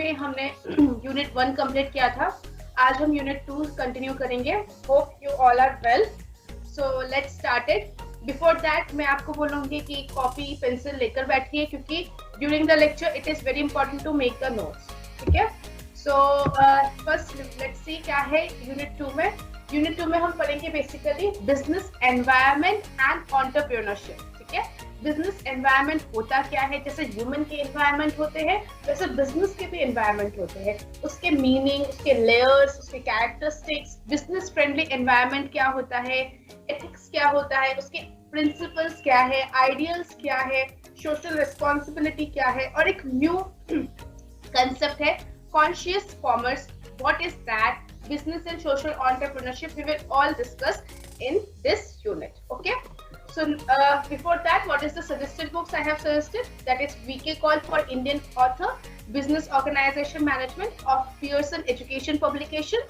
में हमने unit 1 complete किया था। आज हम यूनिट 2 कंटिन्यू करेंगे। Hope you all are well. So let's start it. Before that मैं आपको बोलूंगी कि कॉपी पेंसिल लेकर बैठिए, क्योंकि during the lecture it is very important to make the notes. ठीक है। सो फर्स्ट लेट्स सी क्या है यूनिट 2 में। यूनिट 2 में हम पढ़ेंगे basically business environment and entrepreneurship. ठीक है। बिजनेस एनवायरनमेंट होता क्या है, जैसे ह्यूमन के एनवायरनमेंट होते हैं वैसे बिजनेस के भी एनवायरनमेंट होते हैं। उसके मीनिंग, उसके लेयर्स, उसके कैरेक्टरिस्टिक्स, बिजनेस फ्रेंडली एनवायरनमेंट क्या होता है, एथिक्स क्या होता है, उसके प्रिंसिपल्स क्या है, आइडियल्स क्या है, सोशल रिस्पॉन्सिबिलिटी क्या है, और एक न्यू कंसेप्ट है conscious commerce. What is that? Business and social entrepreneurship we will all discuss in this unit. Okay. So before that, what is the suggested books I have suggested? That is VK Call for Indian Author, Business Organization Management of Pearson Education Publication,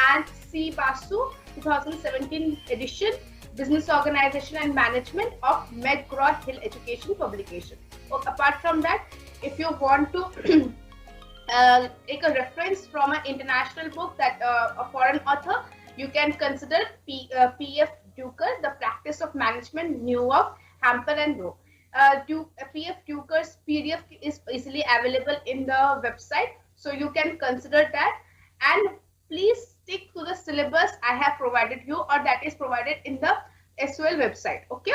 and C. Basu 2017 edition, Business Organization and Management of McGraw-Hill Education Publication. Apart from that, if you want to take a reference from an international book that a foreign author, you can consider P.F. Drucker, The Practice of Management, New York, Hamper and Rowe. P.F. Drucker's PDF is easily available in the website, so you can consider that. And please stick to the syllabus I have provided you, or that is provided in the SOL website. Okay.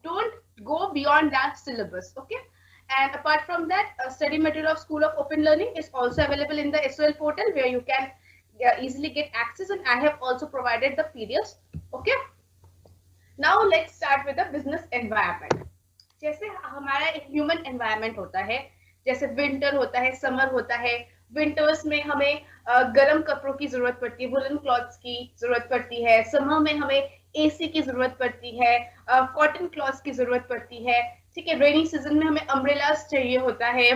Don't go beyond that syllabus. Okay. And apart from that, study material of School of Open Learning is also available in the SOL portal, where you can easily get access, and I have also provided the PDFs. Okay. Now let's start with the business environment. जैसे हमारा एक human environment होता है, जैसे winter होता है, summer होता है। विंटर्स में हमें गर्म कपड़ों की जरूरत पड़ती है, वुलन क्लॉथ्स की जरूरत पड़ती है। समर में हमें एसी की जरूरत पड़ती है, कॉटन क्लॉथ्स की जरूरत पड़ती है। ठीक है। रेनी सीजन में हमें अम्ब्रेलास चाहिए होता है,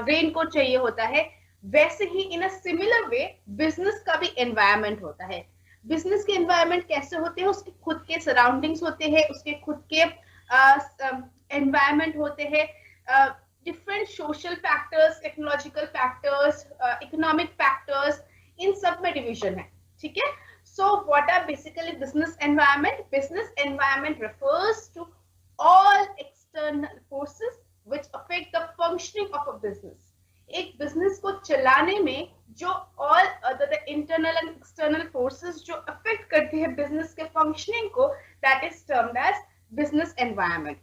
रेन कोट चाहिए होता है। वैसे ही इन अ सिमिलर वे बिजनेस का भी एनवायरनमेंट होता है। बिजनेस के एनवायरनमेंट कैसे होते हैं? उसके खुद के सराउंडिंग्स होते हैं, उसके खुद के एनवायरनमेंट होते हैं। Different social factors, technological factors, economic factors, इन सब में डिवीजन है। ठीक है। So what are basically business environment? Business environment refers to all external forces which affect the functioning of a business. एक बिजनेस को चलाने में जो all the internal and external forces जो अफेक्ट करते हैं बिजनेस के फंक्शनिंग को, that is termed as business environment.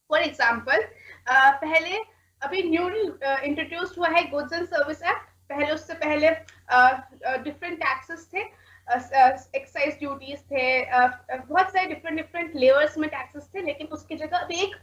For example, पहले अभी न्यूली इंट्रोड्यूस्ड हुआ है गुड्स एंड सर्विस एक्ट। पहले उससे पहले डिफरेंट टैक्सेस थे, एक्साइज ड्यूटीज थे, बहुत सारे डिफरेंट लेयर्स में टैक्सेस थे। लेकिन उसकी जगह अभी एक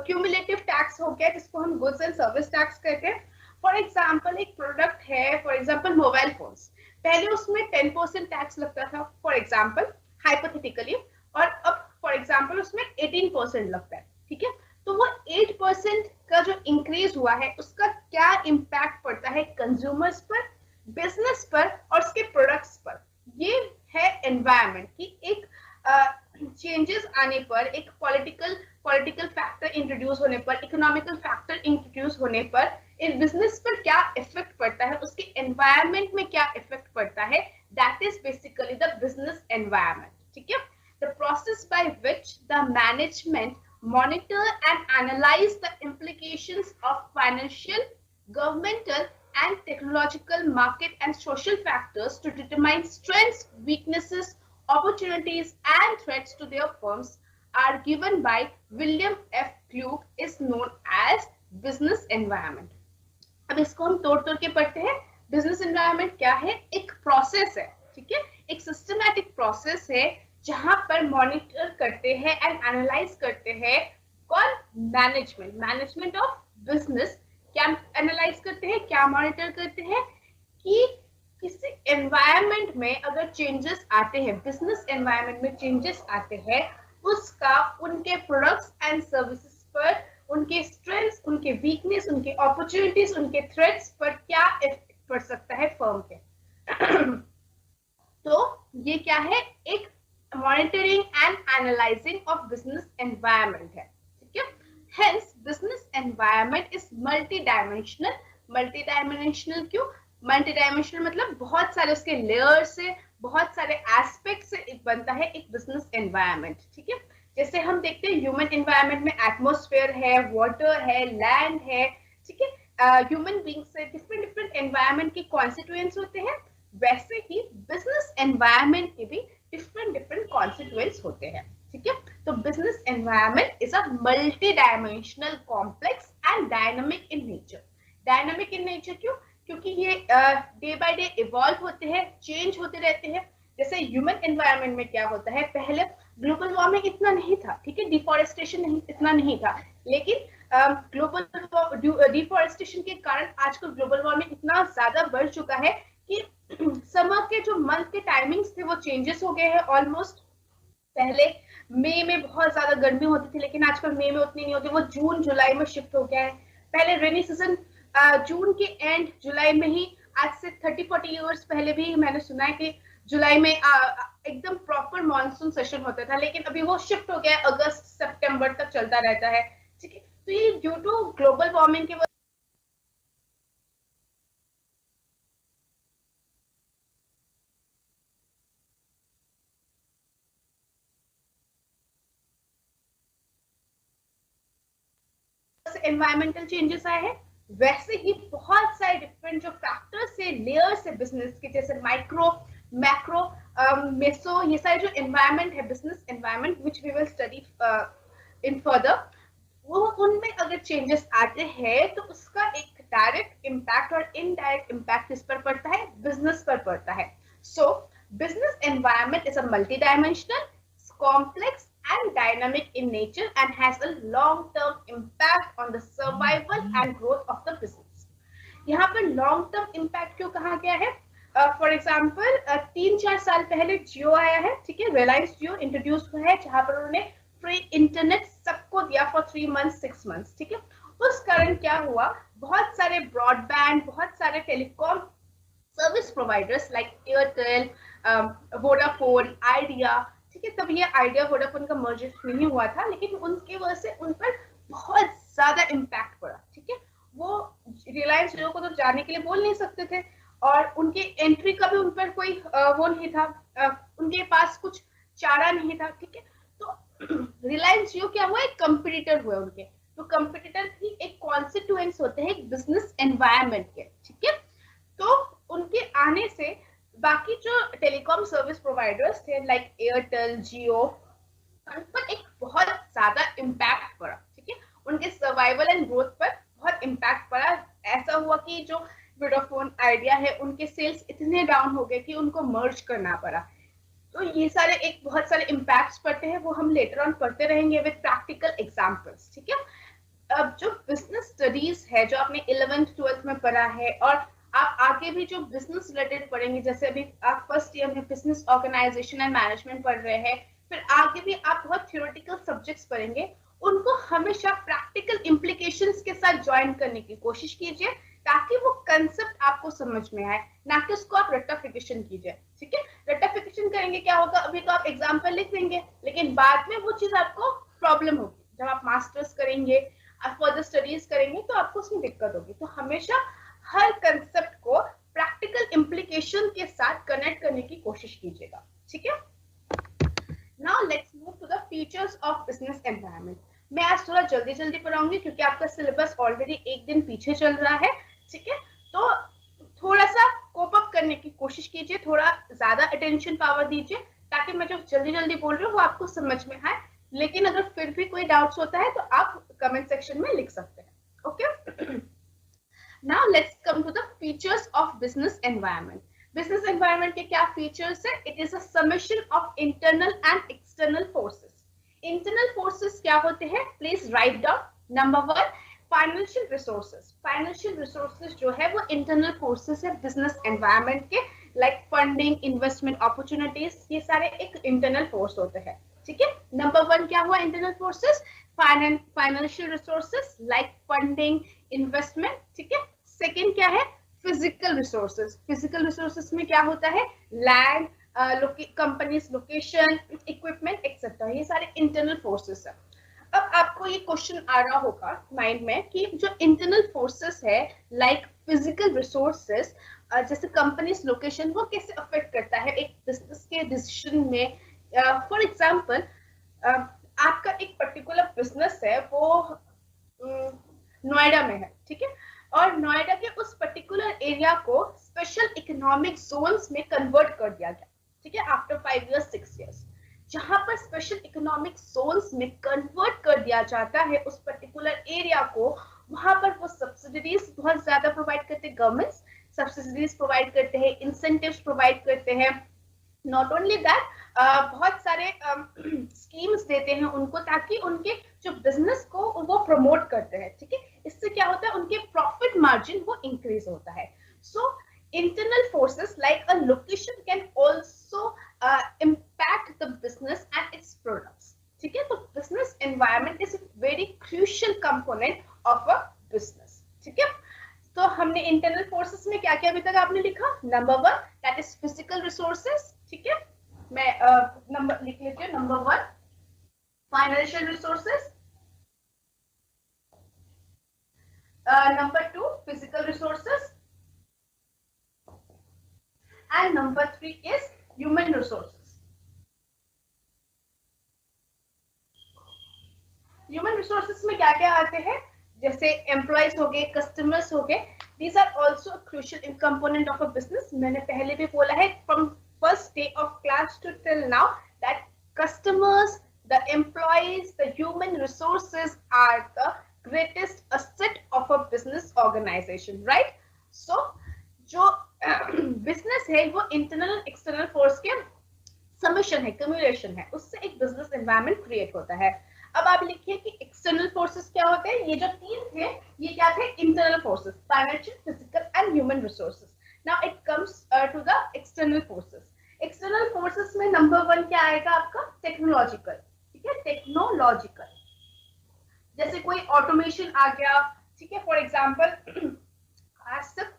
क्यूमुलेटिव टैक्स हो गया, जिसको हम गुड्स एंड सर्विस टैक्स कहते हैं। फॉर एग्जांपल, एक प्रोडक्ट है, फॉर एग्जांपल मोबाइल फोन्स। पहले उसमें 10% टैक्स लगता था, फॉर एग्जांपल हाइपोथेटिकली, और अब फॉर एग्जांपल उसमें 18% लगता है। ठीक है। तो वो 8% का जो इंक्रीज हुआ है, उसका क्या इम्पैक्ट पड़ता है कंज्यूमर्स पर, बिजनेस पर और उसके प्रोडक्ट्स पर? ये है एनवायरनमेंट की एक चेंजेस आने पर, एक पॉलिटिकल फैक्टर इंट्रोड्यूस होने पर, इकोनॉमिकल फैक्टर इंट्रोड्यूस होने पर इन बिजनेस पर क्या इफेक्ट पड़ता है, उसके एनवायरनमेंट में क्या इफेक्ट पड़ता है, that is basically the business environment. ठीक है। The process by which the management monitor and analyze the implications of financial, governmental and technological, market and social factors to determine strengths, weaknesses, opportunities and threats to their firms are given by William F. Klug is known as business environment. अब इसको हम तोड़ के पढ़ते हैं। Business environment क्या है? एक प्रोसेस है। ठीक है। एक सिस्टमैटिक प्रोसेस है जहां पर मॉनिटर करते हैं एंड एनालाइज करते हैं कौन? Management of business. क्या एनालाइज करते हैं, क्या मॉनिटर करते हैं कि किसी एनवायरनमेंट में अगर चेंजेस आते हैं, बिजनेस एनवायरनमेंट में चेंजेस आते हैं, उसका उनके प्रोडक्ट्स एंड सर्विसेज पर, उनके स्ट्रेंथ्स, उनके वीकनेस, उनके अपॉर्चुनिटीज, उनके थ्रेट्स पर क्या इफेक्ट पड़ सकता है फर्म के। तो ये क्या है? एक monitoring and analyzing of business environment है। ठीक है। Hence business environment is multi-dimensional multi dimensional क्यों? मल्टी डायमेंशनल मतलब बहुत सारे उसके लेयर से, बहुत सारे एस्पेक्ट से एक बनता है एक बिजनेस एनवायरनमेंट, ठीक है। जैसे हम देखते हैं ह्यूमन एनवायरनमेंट में एटमॉस्फेयर है, वाटर है, लैंड है, ठीक है। ह्यूमन बींग्स से डिफरेंट डिफरेंट एनवायरनमेंट के कॉन्स्टिट्यूएंट्स होते हैं, वैसे ही बिजनेस एनवायरनमेंट के भी डिफरेंट डिफरेंट कॉन्स्टिट्यूएंट्स होते हैं, ठीक है। तो business environment is a multi dimensional complex and dynamic in nature. Dynamic in nature क्यों? क्योंकि ये डे बाय डे इवॉल्व होते हैं, चेंज होते रहते हैं। जैसे ह्यूमन एनवायरनमेंट में क्या होता है, पहले ग्लोबल वार्मिंग इतना नहीं था, ठीक है, डिफॉरेस्टेशन नहीं इतना नहीं था, लेकिन ग्लोबल डिफॉरेस्टेशन के कारण आजकल ग्लोबल वार्मिंग इतना ज्यादा बढ़ चुका है कि समर के जो मंथ के टाइमिंग्स थे वो चेंजेस हो गए हैं ऑलमोस्ट। पहले मई में बहुत ज्यादा गर्मी होती थी, लेकिन आजकल मई में उतनी नहीं होती, वो जून जुलाई में शिफ्ट हो गया है। पहले रेनी सीजन जून के एंड जुलाई में ही, आज से 30-40 इयर्स पहले भी मैंने सुना है कि जुलाई में एकदम प्रॉपर मॉनसून सेशन होता था, लेकिन अभी वो शिफ्ट हो गया है, अगस्त सितंबर तक चलता रहता है, ठीक है। तो ये ड्यू टू ग्लोबल वार्मिंग के एनवायरमेंटल चेंजेस आए हैं, वैसे ही बहुत सारे डिफरेंट जो फैक्टर्स से, लेयर्स है बिजनेस के, जैसे माइक्रो, मैक्रो, मेसो, ये सारे जो एनवायरनमेंट है, business environment which we will study in further, वो उनमें अगर चेंजेस आते हैं तो उसका एक डायरेक्ट इम्पैक्ट और इनडायरेक्ट इम्पैक्ट किस पर पड़ता है, बिजनेस पर पड़ता है। So business environment is a multi dimensional, complex and dynamic in nature and has a long-term impact on the survival and growth of the business. यहाँ पर लॉन्ग टर्म इम्पैक्ट क्यों कहा गया है? फॉर एग्जाम्पल 3-4 साल पहले जियो आया है, ठीक है, रिलायंस जियो इंट्रोड्यूस हुआ है, जहां पर उन्होंने फ्री इंटरनेट सबको दिया फॉर 3 मंथ्स 6 मंथ्स, ठीक है। उस कारण क्या हुआ, बहुत सारे ब्रॉडबैंड, बहुत सारे telecom service providers like Airtel, Vodafone, idea, ठीक है, तब ये आइडिया वोडाफोन का मर्जर नहीं हुआ था, लेकिन उनके वजह से उन पर बहुत ज्यादा इम्पैक्ट पड़ा, ठीक है। वो रिलायंस जियो को तो जाने के लिए बोल नहीं सकते थे, और उनके एंट्री का भी उन पर कोई वो नहीं था, उनके पास कुछ चारा नहीं था, ठीक है। तो रिलायंस जियो क्या हुआ, एक कंपटीटर हुए उनके। तो कंपटीटर भी एक कॉन्स्टिट्यूएंट्स होते हैं एक बिजनेस एनवायरनमेंट के, ठीक है। तो उनके आने से बाकी जो टेलीकॉम सर्विस प्रोवाइडर्स थे लाइक एयरटेल, जियो, उन पर एक बहुत ज्यादा इम्पैक्ट पड़ा, ठीक है। उनके सर्वाइवल एंड ग्रोथ पर बहुत इम्पैक्ट पड़ा। ऐसा हुआ कि जो वोडाफोन, आइडिया है, उनके सेल्स इतने डाउन हो गए कि उनको मर्ज करना पड़ा। तो ये सारे एक बहुत सारे इम्पैक्ट्स पड़ते हैं, वो हम लेटर ऑन पढ़ते रहेंगे विद प्रैक्टिकल एग्जांपल्स, ठीक है। अब जो बिजनेस स्टडीज है, जो आपने 11th 12th में पढ़ा है, और आप आगे भी जो बिजनेस रिलेटेड पढ़ेंगे, जैसे अभी आप फर्स्ट ईयर में बिजनेस ऑर्गेनाइजेशन एंड मैनेजमेंट पढ़ रहे हैं, फिर आगे भी आप बहुत थ्योरेटिकल सब्जेक्ट्स पढ़ेंगे, उनको हमेशा प्रैक्टिकल इम्प्लीकेशंस के साथ ज्वाइन करने की कोशिश कीजिए, ताकि वो कंसेप्ट आपको समझ में आए, ना कि उसको आप रट्टाफिकेशन कीजिए, ठीक है। रट्टाफिकेशन करेंगे क्या होगा, अभी तो आप एग्जाम्पल लिख देंगे, लेकिन बाद में वो चीज आपको प्रॉब्लम होगी, जब आप मास्टर्स करेंगे, फर्दर स्टडीज करेंगे, तो आपको उसमें दिक्कत होगी। तो हमेशा हर कंसेप्ट को प्रैक्टिकल इम्प्लीकेशन के साथ कनेक्ट करने की कोशिश कीजिएगा, ठीक है। Now let's move to the features of business environment. मैं आज थोड़ा जल्दी जल्दी पढ़ाऊंगी क्योंकि आपका सिलेबस ऑलरेडी एक दिन पीछे चल रहा है, ठीक है। तो थोड़ा सा कोप अप करने की कोशिश कीजिए, थोड़ा ज्यादा अटेंशन पावर दीजिए, ताकि मैं जो जल्दी जल्दी बोल रही हूँ वो आपको समझ में आए। लेकिन अगर फिर भी कोई डाउट्स होता है तो आप कमेंट सेक्शन में लिख सकते हैं, okay. Now let's come to the features of business environment. Business environment के क्या features है? It is a summation of internal and external forces. Internal forces क्या होते हैं? Please write down. Number 1, financial resources. Financial resources जो है वो internal forces है business environment के, like funding, investment opportunities, ये सारे एक internal force होते हैं, ठीक है। Number 1 क्या हुआ internal forces? Financial resources like funding, investment, ठीक है। सेकंड क्या है? Physical resources. फिजिकल रिसोर्सेज में क्या होता है? Land, companies location, equipment etcetera, ये सारे इंटरनल फोर्सेस है। अब आपको ये क्वेश्चन आ रहा होगा माइंड में कि जो इंटरनल फोर्सेस है लाइक फिजिकल रिसोर्सेस जैसे कंपनीज लोकेशन वो कैसे अफेक्ट करता है एक बिजनेस के डिसीजन में। फॉर एग्जांपल आपका एक पर्टिकुलर बिजनेस है वो नोएडा में है, ठीक है, और नोएडा के उस पर्टिकुलर एरिया को स्पेशल इकोनॉमिक जोन्स में कन्वर्ट कर दिया गया, ठीक है, आफ्टर 5 इयर्स 6 इयर्स। जहां पर स्पेशल इकोनॉमिक जोन्स में कन्वर्ट कर दिया जाता है उस पर्टिकुलर एरिया को, वहां पर वो सब्सिडीज बहुत ज्यादा प्रोवाइड करते हैं, गवर्नमेंट सब्सिडीज प्रोवाइड करते हैं, इंसेंटिव्स प्रोवाइड करते हैं। नॉट ओनली दैट, बहुत सारे स्कीम्स देते हैं उनको ताकि उनके जो बिजनेस को वो प्रमोट करते हैं, ठीक है। इससे क्या होता है, उनके प्रॉफिट मार्जिन वो इंक्रीज होता है। सो internal forces like a location can also impact the business and its products, ठीक है। तो business environment is a very crucial component of a business, ठीक है। तो हमने internal forces में क्या क्या अभी तक आपने लिखा, number 1 that is physical resources, ठीक है, मैं नंबर लिख लेती हूँ। Number 1 financial resources, number 2 physical resources, and number 3 is human resources. Human resources में क्या क्या आते हैं, जैसे एम्प्लॉयज हो गए, कस्टमर्स हो गए, these are also a crucial component of a business। मैंने पहले भी बोला है from first day of class to till now that customers, the employees, the human resources are the greatest asset of a business organization, right? So जो business है वो internal और external force के समेशन है, कम्युलेशन है, उससे एक बिजनेस एनवायरनमेंट क्रिएट होता है। अब आप लिखिए कि एक्सटर्नल फोर्सेस क्या होते हैं। ये जो तीन थे ये क्या थे, internal forces, financial, physical and human resources. Now it comes to the external forces. External forces में नंबर 1 क्या आएगा आपका, टेक्नोलॉजिकल, ठीक है, टेक्नोलॉजिकल। जैसे कोई ऑटोमेशन आ गया, ठीक है, फॉर एग्जाम्पल आज तक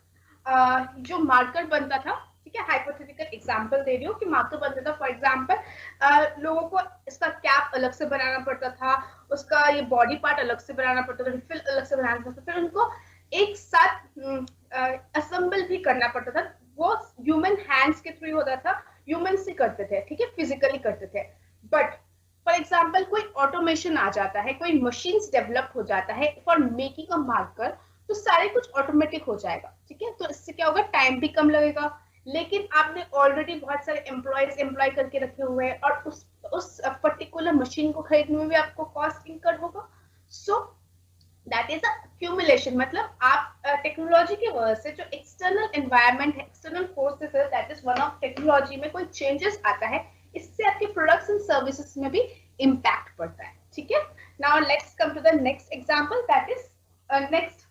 जो मार्कर बनता था, ठीक है, हाइपोथेटिकल एग्जांपल दे रही हूँ कि मार्कर बनता था, फॉर एग्जांपल लोगों को इसका कैप अलग से बनाना पड़ता था, उसका ये बॉडी पार्ट अलग से बनाना पड़ता था, रिफिल अलग से बनाना पड़ता था, फिर उनको एक साथ असेंबल भी करना पड़ता था। वो ह्यूमन हैंड्स के थ्रू होता था, ह्यूमन से करते थे, ठीक है, फिजिकली करते थे। बट फॉर एग्जाम्पल कोई ऑटोमेशन आ जाता है, कोई मशीन्स डेवलप हो जाता है फॉर मेकिंग अ मार्कर, तो सारे कुछ ऑटोमेटिक हो जाएगा, ठीक है। तो इससे क्या होगा, टाइम भी कम लगेगा, लेकिन आपने ऑलरेडी बहुत सारे एम्प्लॉय करके रखे हुए हैं और उस पर्टिकुलर मशीन को खरीदने में भी आपको कॉस्ट इनकर होगा। सो दैट इज अक्यूमुलेशन, मतलब आप टेक्नोलॉजी की वजह से जो एक्सटर्नल एनवायरनमेंट है, एक्सटर्नल फोर्सेस है, that is one of technology में कोई चेंजेस आता है, इससे आपके प्रोडक्ट्स एंड सर्विसेज में भी इम्पैक्ट पड़ता है, ठीक है। Now let's come to the next example, that is next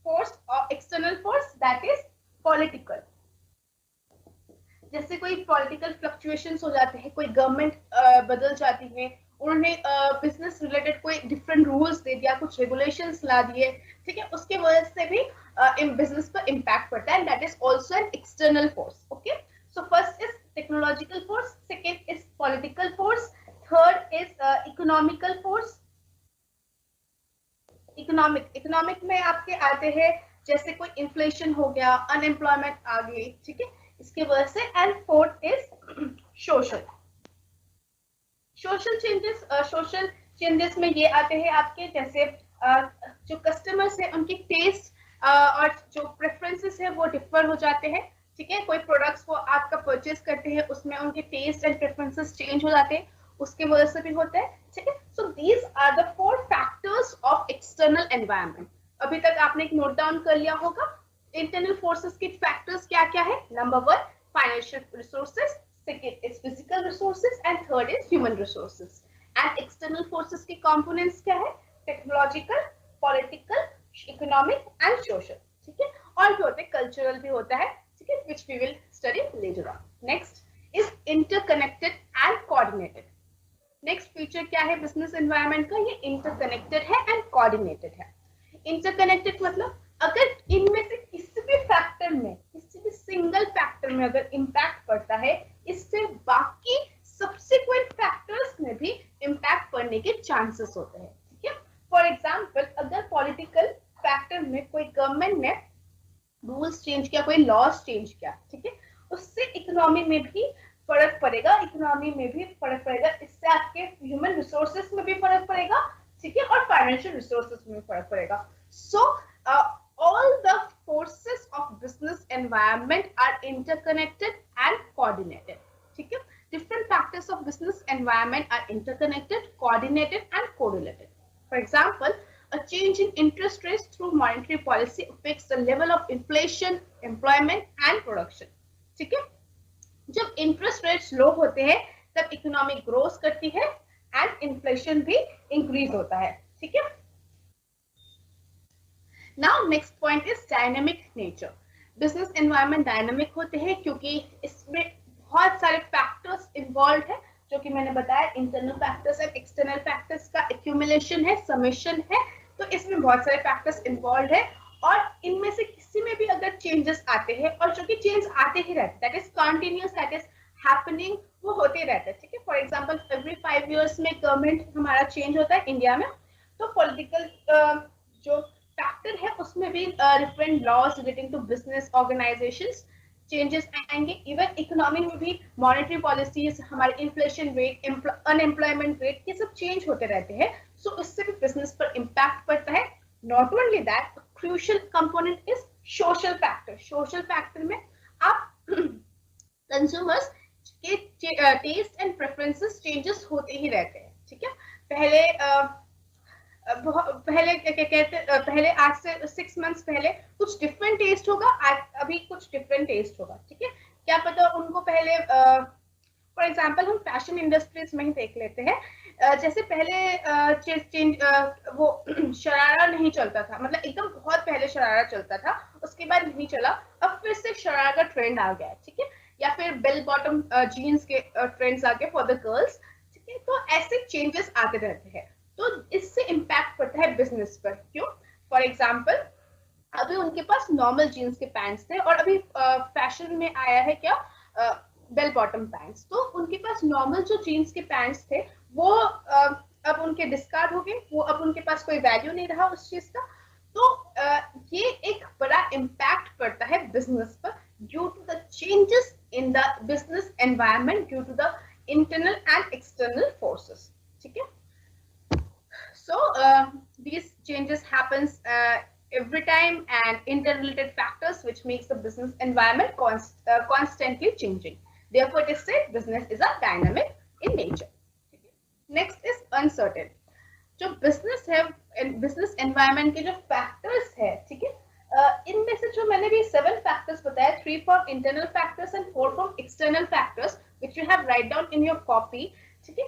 force or external force, that is political। जैसे कोई पॉलिटिकल फ्लक्चुएशंस हो जाते हैं, कोई गवर्नमेंट बदल जाती है, उन्होंने बिजनेस रिलेटेड कोई डिफरेंट रूल्स दे दिया, कुछ रेगुलेशंस ला दिए, ठीक है, उसके वजह से भी इन बिजनेस पर इम्पैक्ट पड़ता है, that is also an external force. Okay, so first is technological force, second is political force, third is economical force. Economic में आपके आते हैं जैसे कोई इन्फ्लेशन हो गया, अनएम्प्लॉयमेंट आ गई, ठीक है, इसके वजह से। And fourth is social changes में ये आते हैं आपके, जैसे जो कस्टमर्स है उनके टेस्ट और जो प्रेफरेंसेस है वो डिफर हो जाते हैं, ठीक है। कोई प्रोडक्ट्स वो आपका परचेज करते हैं, उसमें उनके टेस्ट एंड प्रेफरेंसेस चेंज हो जाते हैं, उसके वजह से भी होता है, ठीक है। So these are the 4 factors of external environment. अभी तक आपने एक नोट डाउन कर लिया होगा। इंटरनल फोर्सेस के फैक्टर्स क्या क्या है, number 1 financial resources, second is physical resources and third is human resources. And external forces के कंपोनेंट्स क्या है, technological, political, economic and social, ठीक है। और भी होते हैं, कल्चरल भी होता है, ठीक है, which we will study later on. Next is interconnected and coordinated. Next feature क्या है बिजनेस एनवायरनमेंट का, ये इंटरकनेक्टेड है एंड कोऑर्डिनेटेड है। इंटरकनेक्टेड मतलब अगर इनमें से किसी भी फैक्टर में, किसी भी सिंगल फैक्टर में अगर इम्पैक्ट पड़ता है, इससे बाकी सब्सिक्वेंट फैक्टर्स में भी इम्पैक्ट पड़ने के चांसेस होते हैं, ठीक है। फॉर एग्जाम्पल, अगर पॉलिटिकल फैक्टर में कोई गवर्नमेंट ने रूल्स चेंज किया, कोई लॉस चेंज किया, ठीक है, उससे इकोनॉमी में भी फर्क पड़ेगा, इससे आपके ह्यूमन रिसोर्सेस में भी फर्क पड़ेगा, ठीक है, और फाइनेंशियल रिसोर्सेस में भी फर्क पड़ेगा। सो all the forces of business environment are interconnected and coordinated, ठीक है। Different factors of business environment are interconnected, coordinated and correlated. For example, a change in interest rates through monetary policy affects the level of inflation, employment and production, ठीक है। जब interest rates लो होते हैं तब economy growth करती है and inflation भी increase होता है, ठीक है। Now next point is dynamic nature. Business environment dynamic होते हैं क्योंकि इसमें बहुत सारे फैक्टर्स इन्वॉल्व है, जो कि मैंने बताया internal factors and external factors का एक्यूमुलेशन है, समेशन है, तो इसमें बहुत सारे फैक्टर्स इन्वॉल्व है और इनमें से किसी में भी अगर चेंजेस आते हैं, और जो कि चेंज आते ही रहते हैं, that is continuous, that is happening, वो होते रहते हैं, ठीक है। फॉर एग्जांपल एवरी 5 इयर्स में गवर्नमेंट हमारा चेंज होता है इंडिया में, तो पॉलिटिकल जो फैक्टर है उसमें भी different laws relating to business organisations changes आएंगे। इवन इकोनॉमी में भी मॉनेटरी पॉलिसीज, हमारे इन्फ्लेशन रेट, अनएम्प्लॉयमेंट रेट, ये सब चेंज होते रहते हैं, सो इससे भी बिजनेस पर इम्पैक्ट पड़ता है। Not only that, crucial component is social factor. Social factor में आप कंज्यूमर्स के टेस्ट एंड प्रेफरेंसेस चेंजेस होते ही रहते हैं, ठीक है। पहले आज से 6 मंथ्स पहले कुछ डिफरेंट टेस्ट होगा, अभी कुछ डिफरेंट टेस्ट होगा, ठीक है। क्या पता उनको पहले, फॉर एग्जांपल हम फैशन इंडस्ट्रीज में ही देख लेते हैं, जैसे पहले वो शरारा नहीं चलता था, मतलब एकदम बहुत पहले शरारा चलता था, उसके बाद नहीं चला, अब फिर से शरारा का ट्रेंड आ गया, ठीक है। या फिर बेल बॉटम जीन्स के ट्रेंड्स आ गए फॉर द गर्ल्स, ठीक है। तो ऐसे चेंजेस आते रहते हैं, तो इससे इम्पैक्ट पड़ता है बिजनेस पर। क्यों? फॉर एग्जाम्पल, अभी उनके पास नॉर्मल जीन्स के पैंट्स थे और अभी फैशन में आया है क्या, बेल बॉटम पैंट्स, तो उनके पास नॉर्मल जो जीन्स के पैंट्स थे वो अब उनके डिस्कार्ड हो गए, वो अब उनके पास कोई वैल्यू नहीं रहा उस चीज का। तो ये एक बड़ा इम्पैक्ट पड़ता है बिजनेस पर due to the changes in the business environment, due to the internal and external forces, ठीक है। So these changes happens every time and interrelated factors which makes the business environment constantly changing. Therefore, it is said business is a dynamic in nature. Next is uncertain. जो business है, business environment के जो factors है, ठीक है, इनमें से जो मैंने भी 7 factors बताया, 3 from internal factors and 4 from external factors, which you have write down in your copy, ठीक है।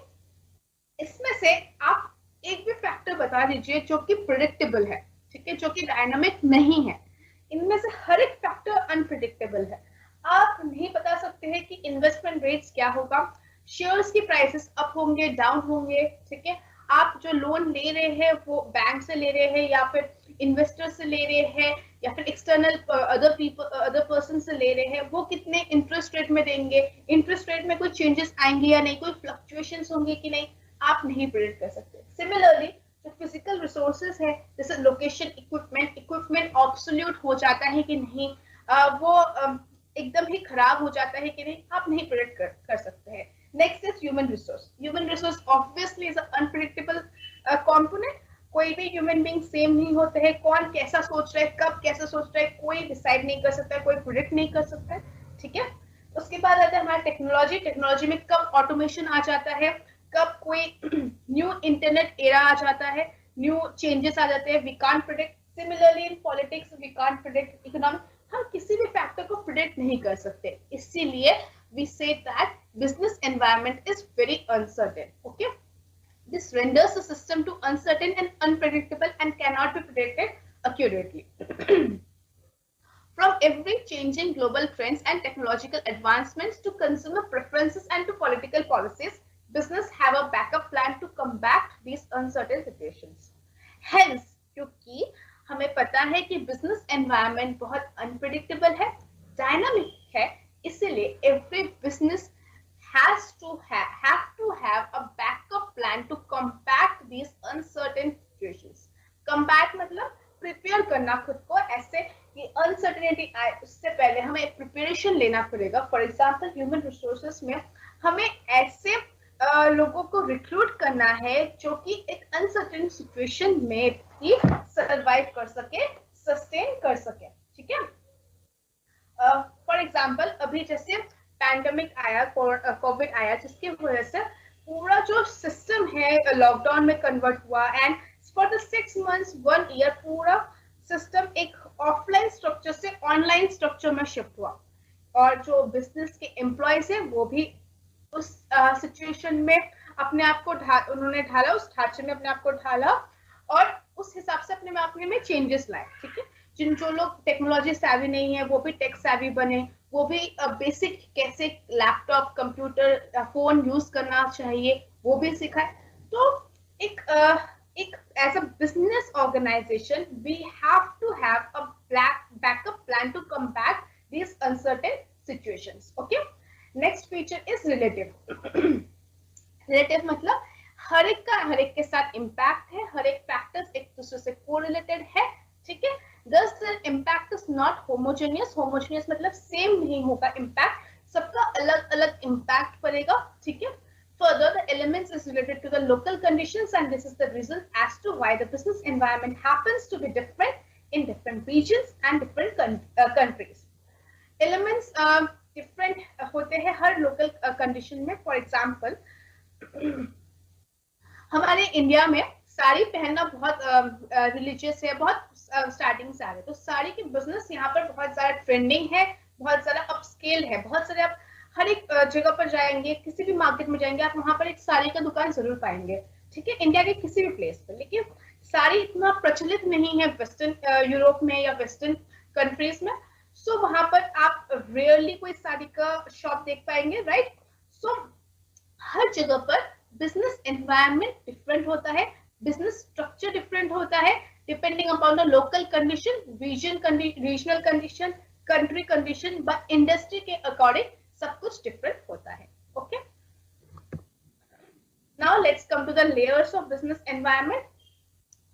इसमें से आप एक भी फैक्टर बता दीजिए जो कि प्रेडिक्टेबल है, ठीक है, जो कि डायनामिक नहीं है। इनमें से हर एक फैक्टर अनप्रेडिक्टेबल है। आप नहीं बता सकते हैं कि इन्वेस्टमेंट रेट्स क्या होगा, शेयर्स की प्राइसेस अप होंगे, डाउन होंगे, ठीक है। आप जो लोन ले रहे हैं वो बैंक से ले रहे हैं या फिर इन्वेस्टर से ले रहे हैं या फिर एक्सटर्नल अदर पर्सन से ले रहे हैं, वो कितने इंटरेस्ट रेट में देंगे, इंटरेस्ट रेट में कोई चेंजेस आएंगे या नहीं, कोई फ्लक्चुएशंस होंगे कि नहीं, आप नहीं प्रेडिक्ट कर सकते। सिमिलरली जो फिजिकल रिसोर्सेज है, जैसे लोकेशन, इक्विपमेंट ऑब्सोल्यूट हो जाता है कि नहीं, वो एकदम ही खराब हो जाता है कि नहीं, आप नहीं प्रेडिक्ट कर सकते हैं। Next is human resource. Human resource obviously is unpredictable component. कोई भी ह्यूमन बीइंग सेम नहीं होते हैं, कौन कैसा सोच रहा है, कब कैसा सोच रहा है, कोई डिसाइड नहीं कर सकता है, कोई प्रेडिक्ट नहीं कर सकता है, ठीक है। उसके बाद आता है हमारा टेक्नोलॉजी। टेक्नोलॉजी में कब ऑटोमेशन आ जाता है, कब कोई न्यू इंटरनेट एरा आ जाता है, न्यू चेंजेस आ जाते हैं, we can't predict. Similarly in politics we can't predict economy, हम किसी भी फैक्टर को प्रेडिक्ट नहीं कर सकते, इसीलिए we say that business environment is very uncertain, okay. This renders the system to uncertain and unpredictable and can not be predicted accurately. From every changing global trends and technological advancements to consumer preferences and to political policies, business have a backup plan to combat these uncertain situations. Hence, क्योंकि हमें पता है कि business environment बहुत unpredictable है, dynamic है, इसीलिए every business have to have a backup plan to combat these opportunity आए उससे पहले हमें एक प्रिपरेशन लेना पड़ेगा। फॉर एग्जाम्पल ह्यूमन रिसोर्सेस में हमें ऐसे लोगों को रिक्रूट करना है जो कि एक अनसर्टेन सिचुएशन में भी सर्वाइव कर सके, सस्टेन कर सके। ठीक है, फॉर एग्जाम्पल अभी जैसे पैंडेमिक आया, कोविड आया, जिसकी वजह से पूरा जो सिस्टम है लॉकडाउन में कन्वर्ट हुआ and for the 6 months 1 year पूरा सिस्टम एक ऑफलाइन स्ट्रक्चर से ऑनलाइन स्ट्रक्चर में शिफ्ट हुआ। और जो बिजनेस के एम्प्लॉयज है वो भी उस सिचुएशन में अपने आप को उन्होंने ढाला, उस ढांचे में अपने आप को ढाला और उस हिसाब से अपने आप में चेंजेस लाए। ठीक है, जो लोग टेक्नोलॉजी savvy नहीं है वो भी टेक savvy बने, वो भी बेसिक कैसे लैपटॉप, कंप्यूटर, फोन यूज करना चाहिए वो भी सिखाए। तो एक as a business organization we have to have a backup plan to combat these uncertain situations. Okay, next feature is relative. relative मतलब हर एक का हर एक के साथ इम्पैक्ट है, हर एक फैक्टर्स एक दूसरे से कोरिलेटेड है। ठीक है, thus the impact is not homogeneous. homogeneous मतलब सेम नहीं होगा इम्पैक्ट, सबका अलग अलग इम्पैक्ट पड़ेगा। ठीक है, further the elements is related to the local conditions and this is the reason as to why the business environment happens to be different in different regions and different countries. elements different होते हैं हर local condition में। for example हमारे India में साड़ी पहनना बहुत religious है, बहुत starting से आ रहा है, तो साड़ी की बिजनेस यहाँ पर बहुत ज्यादा ट्रेंडिंग है, बहुत ज्यादा अपस्केल है, बहुत सारे आप हर एक जगह पर जाएंगे, किसी भी मार्केट में जाएंगे आप वहां पर एक साड़ी का दुकान जरूर पाएंगे। ठीक है, इंडिया के किसी भी प्लेस पर, लेकिन साड़ी इतना प्रचलित नहीं है वेस्टर्न यूरोप में या वेस्टर्न कंट्रीज में। सो वहां पर आप रेयरली कोई साड़ी का शॉप देख पाएंगे, राइट। सो हर जगह पर बिजनेस एनवायरनमेंट डिफरेंट होता है, बिजनेस स्ट्रक्चर डिफरेंट होता है, depending upon the local condition, regional condition, country condition, but industry के अकॉर्डिंग सब कुछ डिफरेंट होता है। Okay, now let's come to the layers of business environment.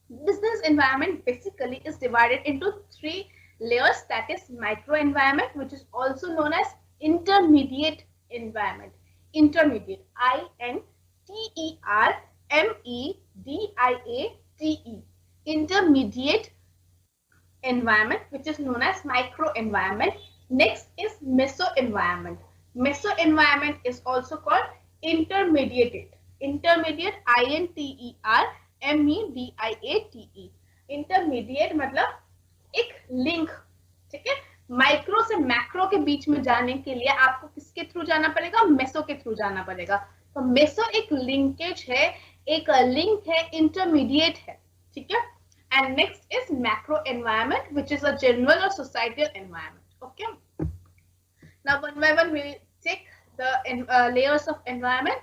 Business environment basically is divided into 3 layers, that is micro environment, which is also known as intermediate environment. Intermediate, INTERMEDIATE, intermediate environment, which is known as micro environment. Next is meso environment. Meso environment is also called intermediate. Intermediate, INTERMEDIATE, intermediate मतलब एक link. ठीक है, micro से macro के बीच में जाने के लिए आपको किसके थ्रू जाना पड़ेगा? मेसो के थ्रू जाना पड़ेगा। तो मेसो एक लिंकेज है, एक लिंक है, इंटरमीडिएट है। ठीक है, and next is macro environment which is a general और societal environment. Okay, now one by one we will take the layers of environment.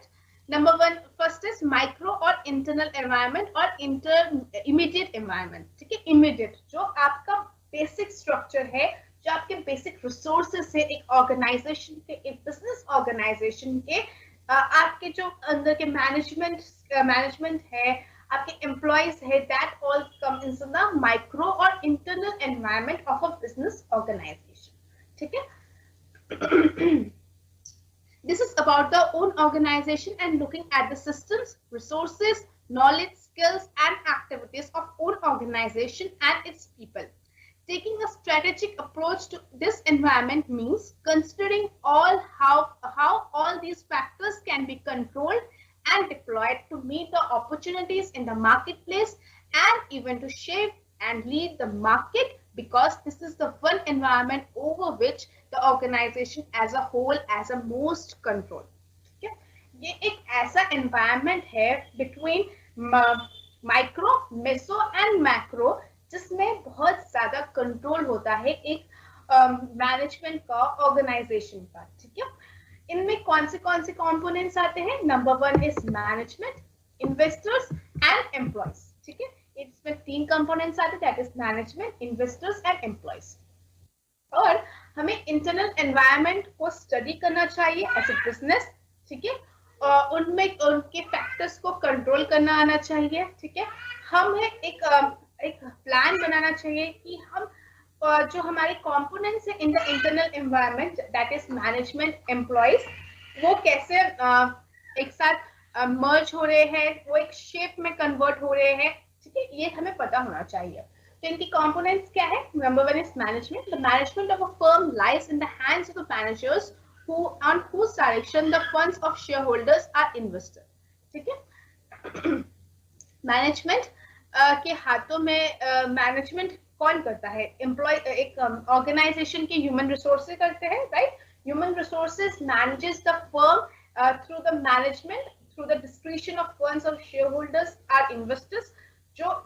Number 1 first is micro और internal environment और immediate environment. ठीक है, immediate जो आपका basic structure है, जो आपके बेसिक रिसोर्सेस है एक ऑर्गेनाइजेशन के, एक बिजनेस ऑर्गेनाइजेशन के, आपके जो अंदर के मैनेजमेंट है, आपके एम्प्लॉयज है, that all come in the micro और internal environment of a business organisation. ठीक है, this is about the own organization and looking at the systems, resources, knowledge, skills and activities of own organization and its people. Taking a strategic approach to this environment means considering how all these factors can be controlled and deployed to meet the opportunities in the marketplace and even to shape and lead the market, because this is the one environment over which the organization as a whole as a most control. ठीक है, ये एक ऐसा environment है between micro, meso and macro जिसमें बहुत ज्यादा control होता है एक मैनेजमेंट का, ऑर्गेनाइजेशन का। ठीक है, इनमें कौन से कंपोनेंट्स आते हैं? Number 1 is management, investors and employees. ठीक है, इसमें 3 कंपोनेंट्स आते हैं, that is management, investors and employees. और हमें इंटरनल एनवायरनमेंट को स्टडी करना चाहिए एज ए बिजनेस। ठीक है, और उनमें उनके फैक्टर्स को कंट्रोल करना आना चाहिए। ठीक है, हमें एक प्लान बनाना चाहिए कि हम जो हमारे कंपोनेंट्स है in the internal environment that is management employees, वो कैसे एक साथ मर्ज हो रहे हैं, वो एक शेप में कन्वर्ट हो रहे हैं, ठीक है, ये हमें पता होना चाहिए। तो इनकी कंपोनेंट्स क्या है? Number one is management. The management of a firm lies in the hands of the managers who on whose direction the funds of shareholders are invested, ठीक है। मैनेजमेंट के हाथों में मैनेजमेंट कौन करता है? एम्प्लॉय, एक ऑर्गेनाइजेशन के ह्यूमन रिसोर्सेज करते हैं, right. Human resources manages the firm through the management, through the description of funds of shareholders are investors. जो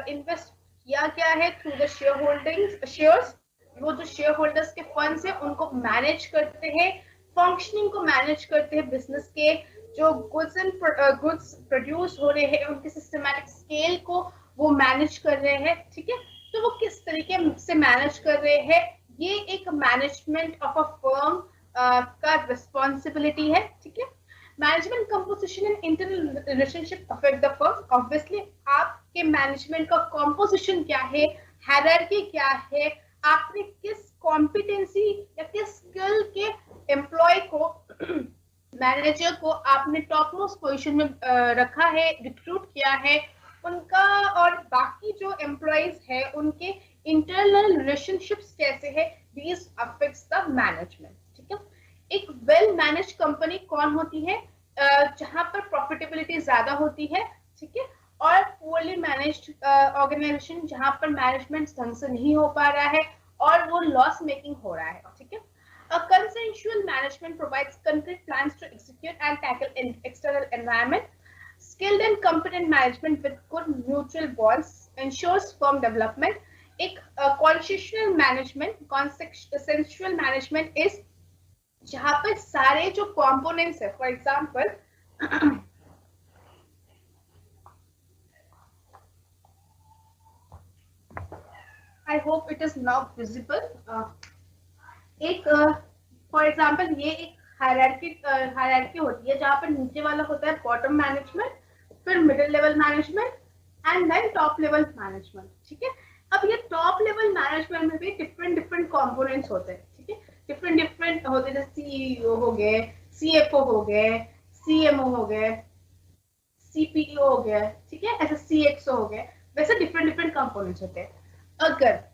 इन्वेस्ट किया गया है through the share holdings shares, वो जो शेयर होल्डर्स के फंड्स है उनको मैनेज करते हैं, फंक्शनिंग को मैनेज करते हैं, बिजनेस के जो गुड्स प्रोड्यूस हो रहे हैं उनके सिस्टमैटिक स्केल को वो मैनेज कर रहे हैं, ठीक है। तो वो किस तरीके से मैनेज कर रहे हैं, ये एक मैनेजमेंट ऑफ अ फर्म का रिस्पॉन्सिबिलिटी है, ठीक है। Management composition and internal relationship affect the firm. Obviously आपके मैनेजमेंट का कंपोजिशन क्या है, हायरार्की क्या है, आपने किस कॉम्पिटेंसी या किस स्किल के एम्प्लॉय को, मैनेजर को आपने टॉप मोस्ट पोजीशन में रखा है, रिक्रूट किया है, उनका और बाकी जो एम्प्लॉयज है उनके इंटरनल रिलेशनशिप्स कैसे है, दीज अफेक्ट्स द मैनेजमेंट, ठीक है। एक वेल मैनेज कंपनी कौन होती है? जहां पर प्रॉफिटेबिलिटी ज्यादा होती है, ठीक है, और पुअरली मैनेज्ड ऑर्गेनाइजेशन जहां पर मैनेजमेंट ढंग से नहीं हो पा रहा है और वो लॉस मेकिंग हो रहा है, ठीक है। A consensual management provides concrete plans to execute and tackle in external environment. Skilled and competent management with good mutual bonds ensures firm development. एक consensual management is जहां पर सारे जो components है, for example I hope it is now visible. एक for example ये एक hierarchy होती है जहां पर नीचे वाला होता है बॉटम मैनेजमेंट, फिर middle level management and then top level management, ठीक है। अब ये टॉप लेवल मैनेजमेंट में भी डिफरेंट कंपोनेंट्स होते हैं, ठीक है, डिफरेंट होते हैं, जैसे सीईओ हो गए, सीएफओ हो गए, सीएमओ हो गए, सीपीओ हो गया, ठीक है, ऐसे सीएक्सओ हो गए, वैसे डिफरेंट कंपोनेंट्स होते हैं। अगर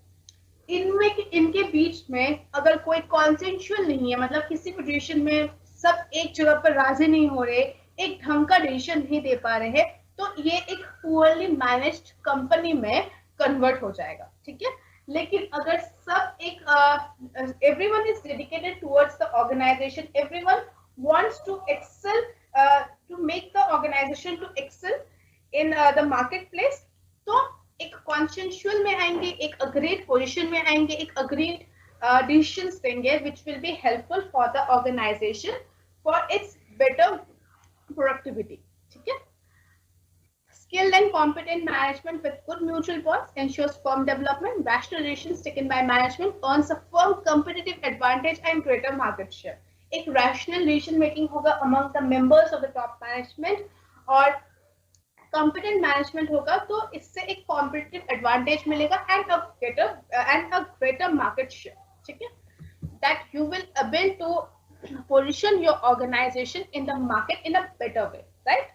इनके बीच में अगर कोई कॉन्सेंशुअल नहीं है, मतलब किसी भी डिसीजन में सब एक जगह पर राजी नहीं हो रहे, एक ढंग का डिसीजन नहीं दे पा रहे हैं, तो ये एक पुअरली मैनेज्ड कंपनी में कन्वर्ट हो जाएगा, ठीक है। लेकिन अगर सब एक everyone is dedicated towards the organisation, everyone wants to excel, to make the organisation to excel in the market place, तो एक कॉन्सेंशुअल में आएंगे, एक अग्रीड पोजीशन में आएंगे, एक अग्रीड डिसीजंस देंगे which will be helpful for the organization for its better productivity, ठीक है। Skilled and competent management with good mutual bonds ensures firm development. Rational decisions taken by management earns a firm competitive advantage and greater market share. एक rational decision making होगा among the members of the top management और competent management होगा तो इससे एक competitive advantage मिलेगा and a greater market share, ठीक है, that you will able to position your organisation in the market in a better way, right.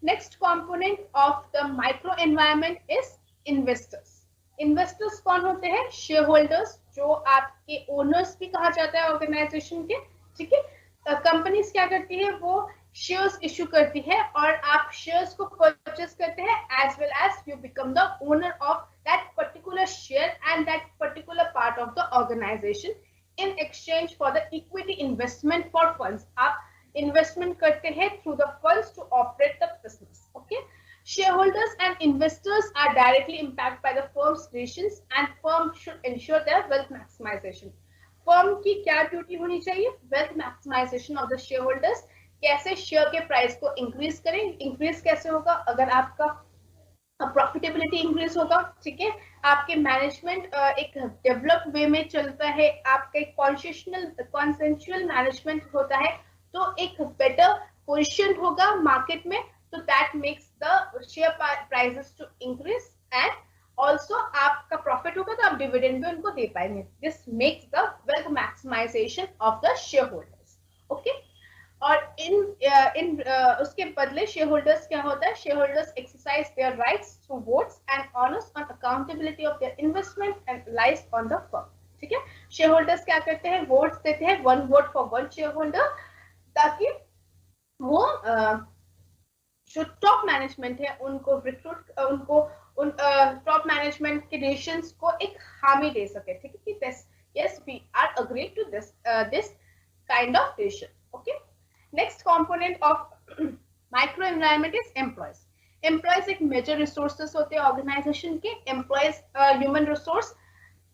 Next component of the micro environment is investors. Investors कौन होते हैं? Share holders, जो आपके owners भी कहा जाता है ऑर्गेनाइजेशन के, ठीक है। कंपनीज क्या करती है, वो शेयर्स इशू करती है और आप शेयर्स को परचेस करते हैं, as well as you become the owner of that particular share and that particular part of the organisation in exchange for the equity investment for funds. आप इन्वेस्टमेंट करते हैं through the funds to operate the business, okay. Shareholders and investors are directly impacted by the firm's decisions and firm should ensure their wealth maximization. Firm की क्या duty होनी चाहिए? Wealth maximisation of the share holders. कैसे share के price को increase करें? Increase कैसे होगा? अगर आपका प्रॉफिटेबिलिटी इंक्रीज होगा, ठीक है, आपके मैनेजमेंट एक डेवलप वे में चलता है, आपका एक कॉन्सेंशुअल मैनेजमेंट होता है, तो एक बेटर पोजीशन होगा मार्केट में, तो that makes the share prices to increase and also आपका प्रॉफिट होगा तो आप डिविडेंड भी उनको दे पाएंगे. This makes the wealth maximisation of the share holders. Okay. और उसके बदले शेयर होल्डर्स क्या होता है, share holders exercise their rights through votes and owners on accountability of their investment and lies on the firm. ठीक है. Share holders क्या करते हैं, वोट्स देते हैं, 1 वोट फॉर 1 शेयर होल्डर, ताकि वो जो टॉप मैनेजमेंट है उनको रिक्रूट, उनको उन टॉप मैनेजमेंट के डिसीजंस को एक हामी दे सके. ठीक है कि yes we are agreed to this kind of decision. Okay. Next component of micro environment is employees. Employees एक मेजर रिसोर्सेस होते हैं ऑर्गेनाइजेशन के. एम्प्लॉयज ह्यूमन रिसोर्स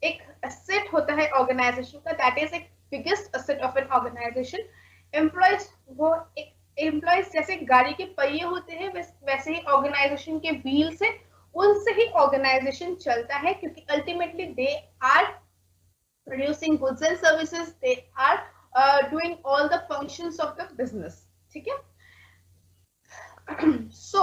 एक एसेट होता है ऑर्गेनाइजेशन का, दैट इज एक biggest asset of an organisation. Employees वो एक एम्प्लॉयज जैसे गाड़ी के पहिए होते हैं, वैसे ही ऑर्गेनाइजेशन के व्हील्स है, उनसे ही ऑर्गेनाइजेशन चलता है, क्योंकि ultimately they are producing goods and services, they are doing all the functions of the business. ठीक है. सो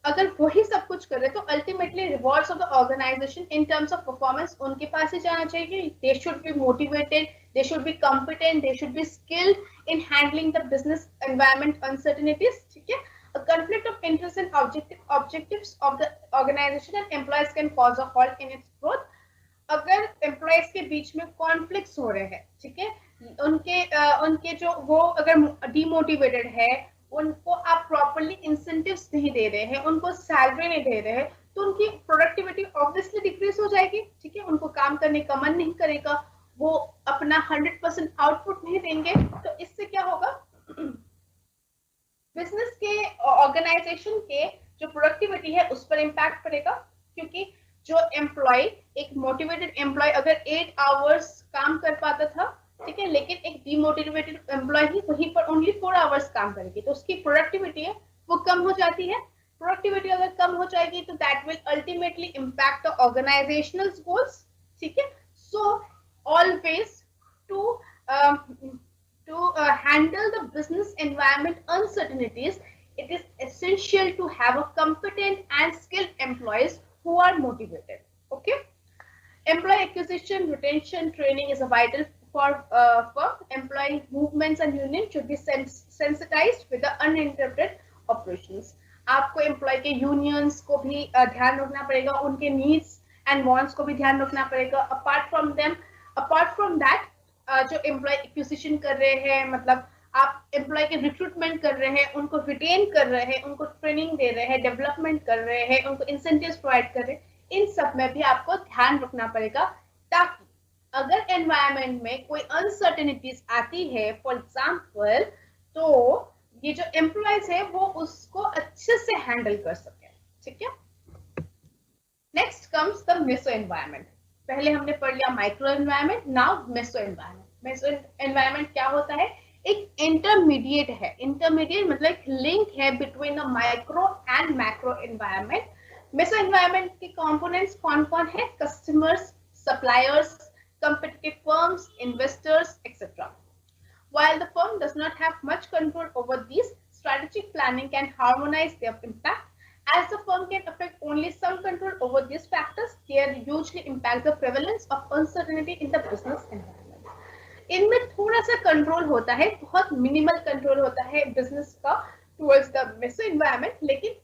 अगर वही सब कुछ करे तो ultimately rewards of the organisation in terms of performance उनके पास ही जाना चाहिए. They should be motivated, they should be competent, they should be skilled in handling the business environment uncertainties. ठीक है. A conflict of interest and objectives of the organization and employees can cause a halt in its growth. अगर employees के बीच में conflicts हो रहे हैं, ठीक है, उनके जो वो अगर demotivated है, उनको आप properly incentives नहीं दे रहे हैं, उनको salary नहीं दे रहे हैं, तो उनकी productivity obviously decrease हो जाएगी. ठीक है. उनको काम करने का मन नहीं करेगा, वो अपना 100% आउटपुट नहीं देंगे. तो इससे क्या होगा, बिजनेस के ऑर्गेनाइजेशन के जो प्रोडक्टिविटी है उस पर इम्पैक्ट पड़ेगा. क्योंकि जो एम्प्लॉय, एक मोटिवेटेड एम्प्लॉय अगर 8 आवर्स काम कर पाता था, ठीक है, लेकिन एक डिमोटिवेटेड एम्प्लॉय ही वहीं पर ओनली 4 आवर्स काम करेगी, तो उसकी प्रोडक्टिविटी है वो कम हो जाती है. प्रोडक्टिविटी अगर कम हो जाएगी तो that will ultimately impact the organisational goals. ठीक है. So always to handle the business environment uncertainties, it is essential to have a competent and skilled employees who are motivated. Okay. Employee acquisition, retention, training is a vital for employee movements, and union should be sensitized with the uninterrupted operations. आपको employ के unions को भी ध्यान रखना पड़ेगा, उनके needs and wants को भी ध्यान रखना पड़ेगा. अपार्ट फ्रॉम दैट, जो एम्प्लॉय एक्विजिशन कर रहे हैं, मतलब आप एम्प्लॉय के रिक्रूटमेंट कर रहे हैं, उनको रिटेन कर रहे हैं, उनको ट्रेनिंग दे रहे हैं, डेवलपमेंट कर रहे हैं, उनको इंसेंटिव्स प्रोवाइड कर रहे हैं, इन सब में भी आपको ध्यान रखना पड़ेगा, ताकि अगर एनवायरनमेंट में कोई अनसर्टेनिटीज आती है, फॉर एग्जाम्पल, तो ये जो एम्प्लॉयज है वो उसको अच्छे से हैंडल कर सके. ठीक है. Next comes the meso environment. पहले हमने पढ़ लिया micro environment, now meso environment. Meso environment क्या होता है, एक इंटरमीडिएट है. इंटरमीडिएट मतलब एक लिंक है between the micro and macro environment. Meso environment के कंपोनेंट्स कौन कौन है, customers, suppliers, competitive firms, investors, etc. While the firm does not have much control over these, strategic planning can harmonize their impact. As the firm can affect only some control over these factors, they hugely impact the prevalence of uncertainty in the business environment. इनमें थोड़ा सा control होता है, बहुत minimal control होता है business का towards the meso environment, लेकिन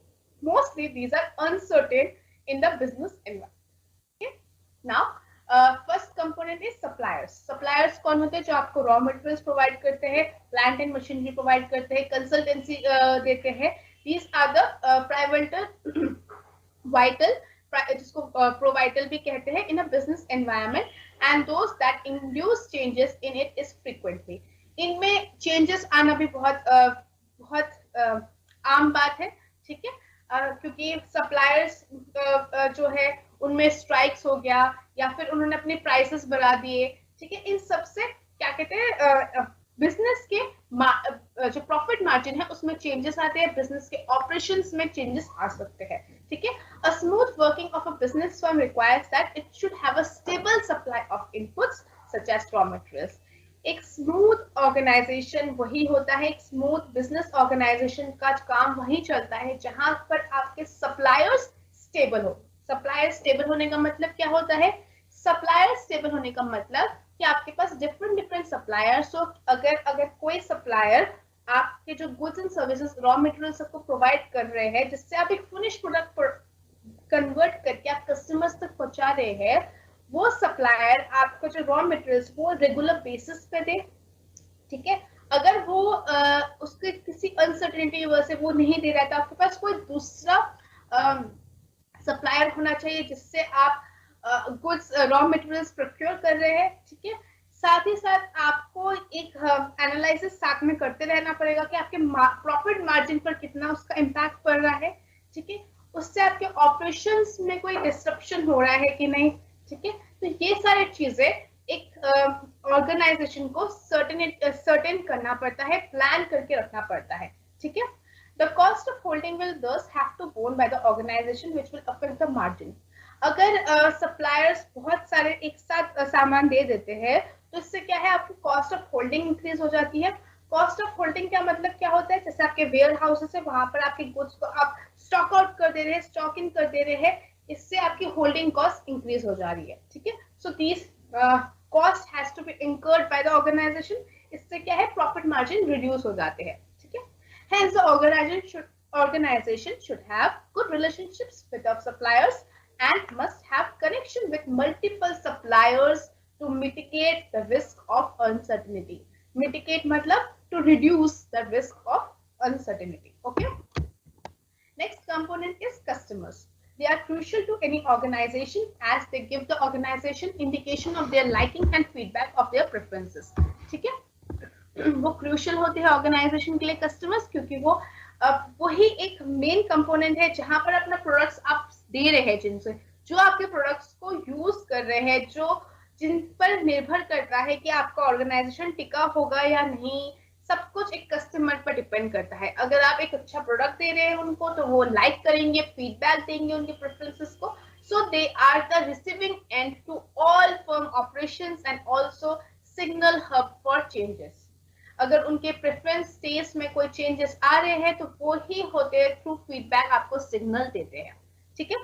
mostly these are uncertain in the business environment. Okay? Now, first component is suppliers. Suppliers कौन होते हैं, जो आपको रॉ मटेरियल्स प्रोवाइड करते हैं, प्लांट एंड मशीनरी प्रोवाइड करते हैं, कंसल्टेंसी देते हैं. दीज आर द वाइटल, जिसको प्रोवाइटल भी कहते हैं in a business environment, and those that induce changes in it is frequently. इनमें चेंजेस आना भी बहुत आम बात है. ठीक है. क्योंकि सप्लायर्स जो है उनमें स्ट्राइक्स हो गया, या फिर उन्होंने अपने प्राइसेस बढ़ा दिए. ठीक है. इन सब से क्या कहते हैं, बिजनेस के जो प्रॉफिट मार्जिन है उसमें चेंजेस आते हैं, बिजनेस के ऑपरेशंस में चेंजेस आ सकते हैं. ठीक है. A smooth working of a business firm requires that it should have a stable supply of inputs such as raw materials. एक स्मूथ ऑर्गेनाइजेशन वही होता है, एक स्मूथ बिजनेस ऑर्गेनाइजेशन का काम वही चलता है जहां पर आपके सप्लायर्स स्टेबल हो. सप्लायर स्टेबल होने का मतलब क्या होता है? सप्लायर स्टेबल होने का मतलब कि आपके पास डिफरेंट डिफरेंट सप्लायर्स हो। अगर अगर कोई सप्लायर आपके जो goods and services raw material सबको प्रोवाइड कर रहे हैं, जिससे आप एक फिनिश प्रोडक्ट कन्वर्ट करके आप कस्टमर्स तक पहुंचा रहे हैं, वो सप्लायर आपको जो रॉ मटेरियल्स वो रेगुलर बेसिस पे दे, ठीक है। अगर वो उसके किसी अनसर्टेनिटी की वजह से वो नहीं दे रहा था, आपके पास कोई दूसरा सप्लायर होना चाहिए जिससे आप गुड्स रॉ मटेरियल्स प्रोक्योर कर रहे हैं, ठीक है। साथ ही साथ आपको एक एनालिसिस साथ में करते रहना पड़ेगा कि आपके प्रॉफिट मार्जिन पर कितना उसका इम्पैक्ट पड़ रहा है, ठीक है। उससे आपके ऑपरेशंस में कोई डिस्ट्रप्शन हो रहा है कि नहीं, ठीक है। तो ये सारी चीजें एक ऑर्गेनाइजेशन को सर्टेन करना पड़ता है, प्लान करके रखना पड़ता है, ठीक है। The cost of holding will thus have to borne by the organization, which will affect the margin. अगर सप्लायर्स बहुत सारे एक साथ सामान दे देते हैं, तो इससे क्या है, आपकी कॉस्ट ऑफ होल्डिंग इंक्रीज हो जाती है। कॉस्ट ऑफ होल्डिंग का मतलब क्या होता है? जैसे आपके वेयर हाउसेस है, वहां पर आपके गुड्स को आप स्टॉक आउट कर दे रहे हैं, स्टॉक इन कर दे रहे हैं, इससे आपकी होल्डिंग कॉस्ट इंक्रीज हो जा रही है, ठीक है। So these cost has to be incurred by the organisation. इससे क्या है, प्रॉफिट मार्जिन रिड्यूस हो जाते हैं, ठीक है। Hence, the organization should have good relationships with the suppliers and must have connection with multiple suppliers to mitigate the risk of uncertainty. Mitigate matlab to reduce the risk of uncertainty. Okay. Next component is customers. They are crucial to any organization as they give the organization indication of their liking and feedback of their preferences. ठीक है? वो crucial होते हैं organisation के लिए customers, क्योंकि वो वही एक मेन कंपोनेंट है जहां पर अपना प्रोडक्ट्स आप दे रहे हैं, जिनसे जो आपके प्रोडक्ट्स को यूज कर रहे हैं, जो जिन पर निर्भर कर रहा है कि आपका ऑर्गेनाइजेशन टिका होगा या नहीं, सब कुछ एक कस्टमर पर डिपेंड करता है। अगर आप एक अच्छा प्रोडक्ट दे रहे हैं उनको, तो वो लाइक करेंगे, फीडबैक देंगे उनके प्रेफरेंसेस को। So they are the receiving end to all firm operations and also signal hub for changes. अगर उनके प्रेफरेंस टेस्ट में कोई चेंजेस आ रहे हैं, तो वो ही होते हैं थ्रू फीडबैक आपको सिग्नल देते हैं, ठीक है।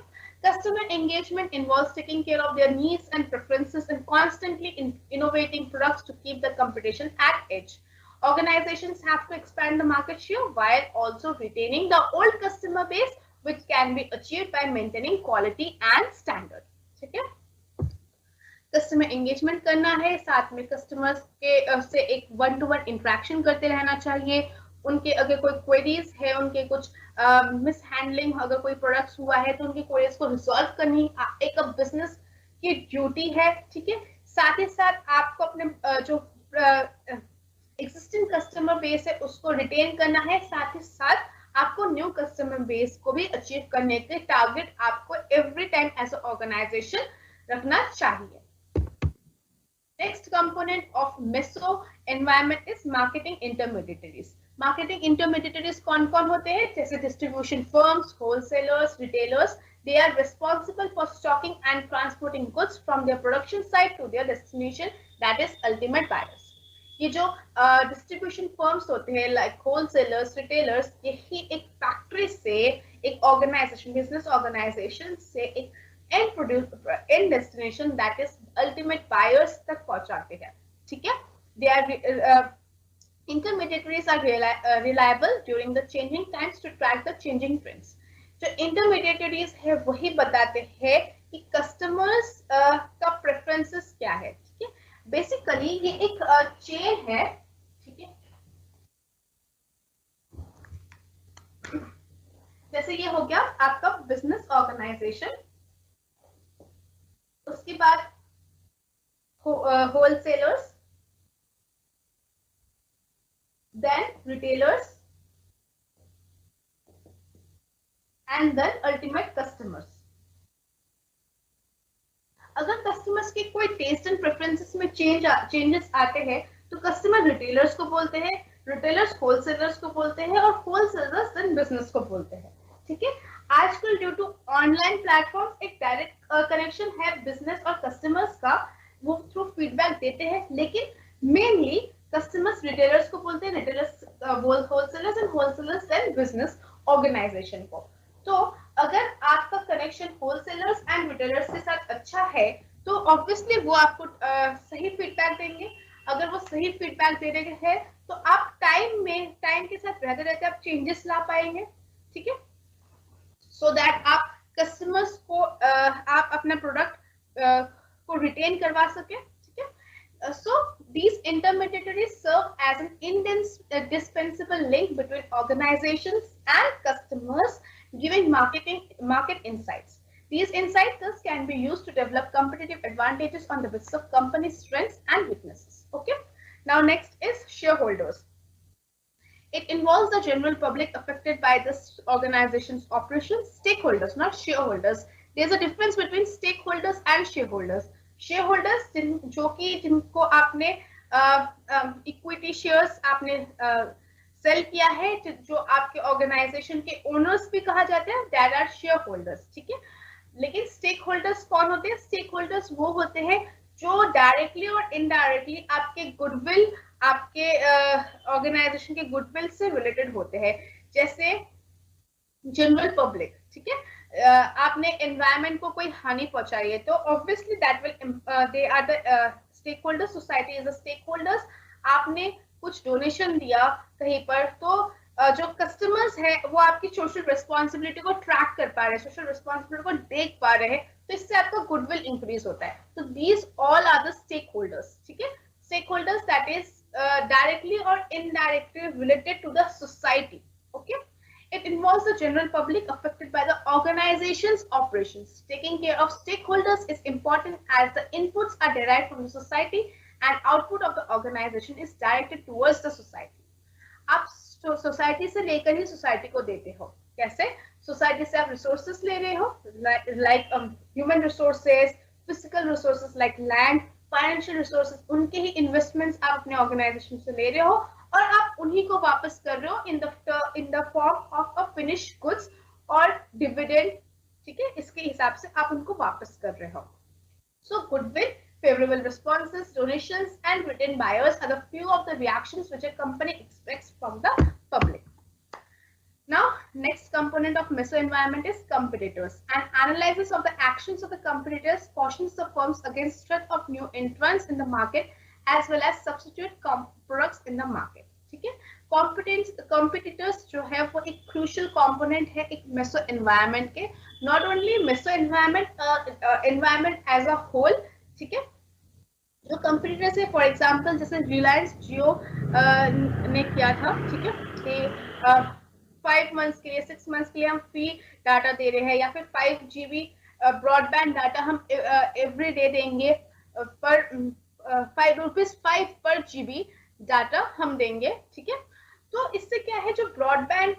Customer engagement involves taking care of their needs and preferences and constantly innovating products to keep the competition at edge. Organizations have to expand the market share while also retaining the old customer base, which can be achieved by maintaining quality and standard. ठीक है। Customer engagement करना है, साथ में customers के से एक one two one interaction करते रहना चाहिए। उनके अगर कोई क्वेरीज है, उनके कुछ मिस हैंडलिंग अगर कोई प्रोडक्ट्स हुआ है, तो उनकी क्वेरीज को रिजॉल्व करनी एक बिजनेस की ड्यूटी है, ठीक है। साथ ही साथ आपको अपने जो एग्जिस्टिंग कस्टमर बेस है उसको रिटेन करना है, साथ ही साथ आपको न्यू कस्टमर बेस को भी अचीव करने के टारगेट आपको every time as a organisation रखना चाहिए। Next component of MESO environment is marketing intermediaries. Marketing intermediaries कौन-कौन होते हैं? जैसे distribution firms, wholesalers, retailers. They are responsible for stocking and transporting goods from their production site to their destination, that is ultimate buyers. ये जो distribution firms होते हैं like wholesalers, retailers, यही एक factory से, एक organization, business organization से एक end destination, that is ultimate buyers तक पहुंचाते हैं, ठीक है। They are intermediaries are reliable during the changing times to track the changing trends. जो intermediaries है वही बताते हैं कि customers का preferences क्या है, ठीक है। Basically ये एक chain है, ठीक है। जैसे ये हो गया आपका business organization, उसके बाद wholesalers, then retailers, and then ultimate customers. अगर कस्टमर्स के कोई टेस्ट एंड प्रेफरेंसेस में चेंजेस आते हैं, तो कस्टमर रिटेलर्स को बोलते हैं, रिटेलर्स होलसेलर्स को बोलते हैं, और होलसेलर्स देन बिजनेस को बोलते हैं, ठीक है। आजकल ड्यू टू ऑनलाइन प्लेटफॉर्म एक डायरेक्ट कनेक्शन है बिजनेस और कस्टमर्स का, वो थ्रू फीडबैक देते हैं, लेकिन मेनली कस्टमर्स रिटेलर्स को बोलते हैं, retailers wholesalers and wholesalers then business organisation को। तो अगर आपका कनेक्शन होलसेलर्स एंड रिटेलर्स के साथ अच्छा है तो ऑब्वियसली वो आपको सही फीडबैक देंगे। अगर वो सही फीडबैक दे रहे हैं तो आप टाइम के साथ रहते रहते आप चेंजेस ला पाएंगे, ठीक है, सो दैट आप कस्टमर्स को आप अपना प्रोडक्ट को रिटेन करवा सके, ठीक है। So these intermediaries serve as an indispensable link between organizations and customers, giving market insights. These insights can be used to develop competitive advantages on the basis of company's strengths and weaknesses. Okay. Now next is shareholders. It involves the general public affected by this organization's operations. Stakeholders, not shareholders. There's a difference between stakeholders and shareholders. Shareholders जो कि जिनको आपने equity shares आपने cell किया है, जो आपके organisation के ओनर्स भी कहा जाते हैं, दैट आर शेयर होल्डर्स, ठीक है। लेकिन स्टेक होल्डर्स कौन होते हैं? स्टेक होल्डर्स वो होते हैं जो डायरेक्टली और इनडायरेक्टली आपके गुडविल, आपके ऑर्गेनाइजेशन के गुडविल से रिलेटेड होते हैं, जैसे जनरल पब्लिक, ठीक है। आपने एनवायरनमेंट को कोई हानि पहुंचाई है तो obviously that will they are the stake holders, society is the stake holders. आपने कुछ डोनेशन दिया कहीं पर तो जो कस्टमर्स है वो आपकी सोशल रिस्पॉन्सिबिलिटी को ट्रैक कर पा रहे हैं, सोशल रिस्पॉन्सिबिलिटी को देख पा रहे हैं, तो इससे आपका गुडविल इंक्रीज होता है। तो these all are the stake holders, ठीक है। Stakeholders that is directly और indirectly related to the society, okay. It involves the general public affected by the organization's operations. Taking care of stakeholders is important as the inputs are derived from the society and output of the organization is directed towards the society. आप society से लेकर ही society को देते हो। कैसे? Society से आप resources ले रहे हो, like human resources, physical resources like land, financial resources, उनके ही इन्वेस्टमेंट्स आप अपने ऑर्गेनाइजेशन से ले रहे हो और आप उन्हीं को वापस कर रहे हो in the form of a finished goods और डिविडेंड, ठीक है। इसके हिसाब से आप उनको वापस कर रहे हो। सो goodwill, favorable responses, donations, and written buyers are the few of the reactions which a company expects from the public. Now, next component of meso-environment is competitors. An analysis of the actions of the competitors cautions the firms against threat of new entrants in the market as well as substitute products in the market, ठीक है। competitors जो है वो एक crucial component है एक meso environment के, not only meso environment as a whole, ठीक है। जो कंपटीटर्स है, फॉर एग्जांपल जैसे रिलायंस जियो ने किया था, ठीक है, कि 5 मंथ्स के लिए 6 मंथ्स के लिए हम फ्री डाटा दे रहे हैं या फिर 5 GB ब्रॉडबैंड डाटा हम एवरी डे देंगे, पर ₹5 पर GB डाटा हम देंगे, ठीक है। तो इससे क्या है, जो ब्रॉडबैंड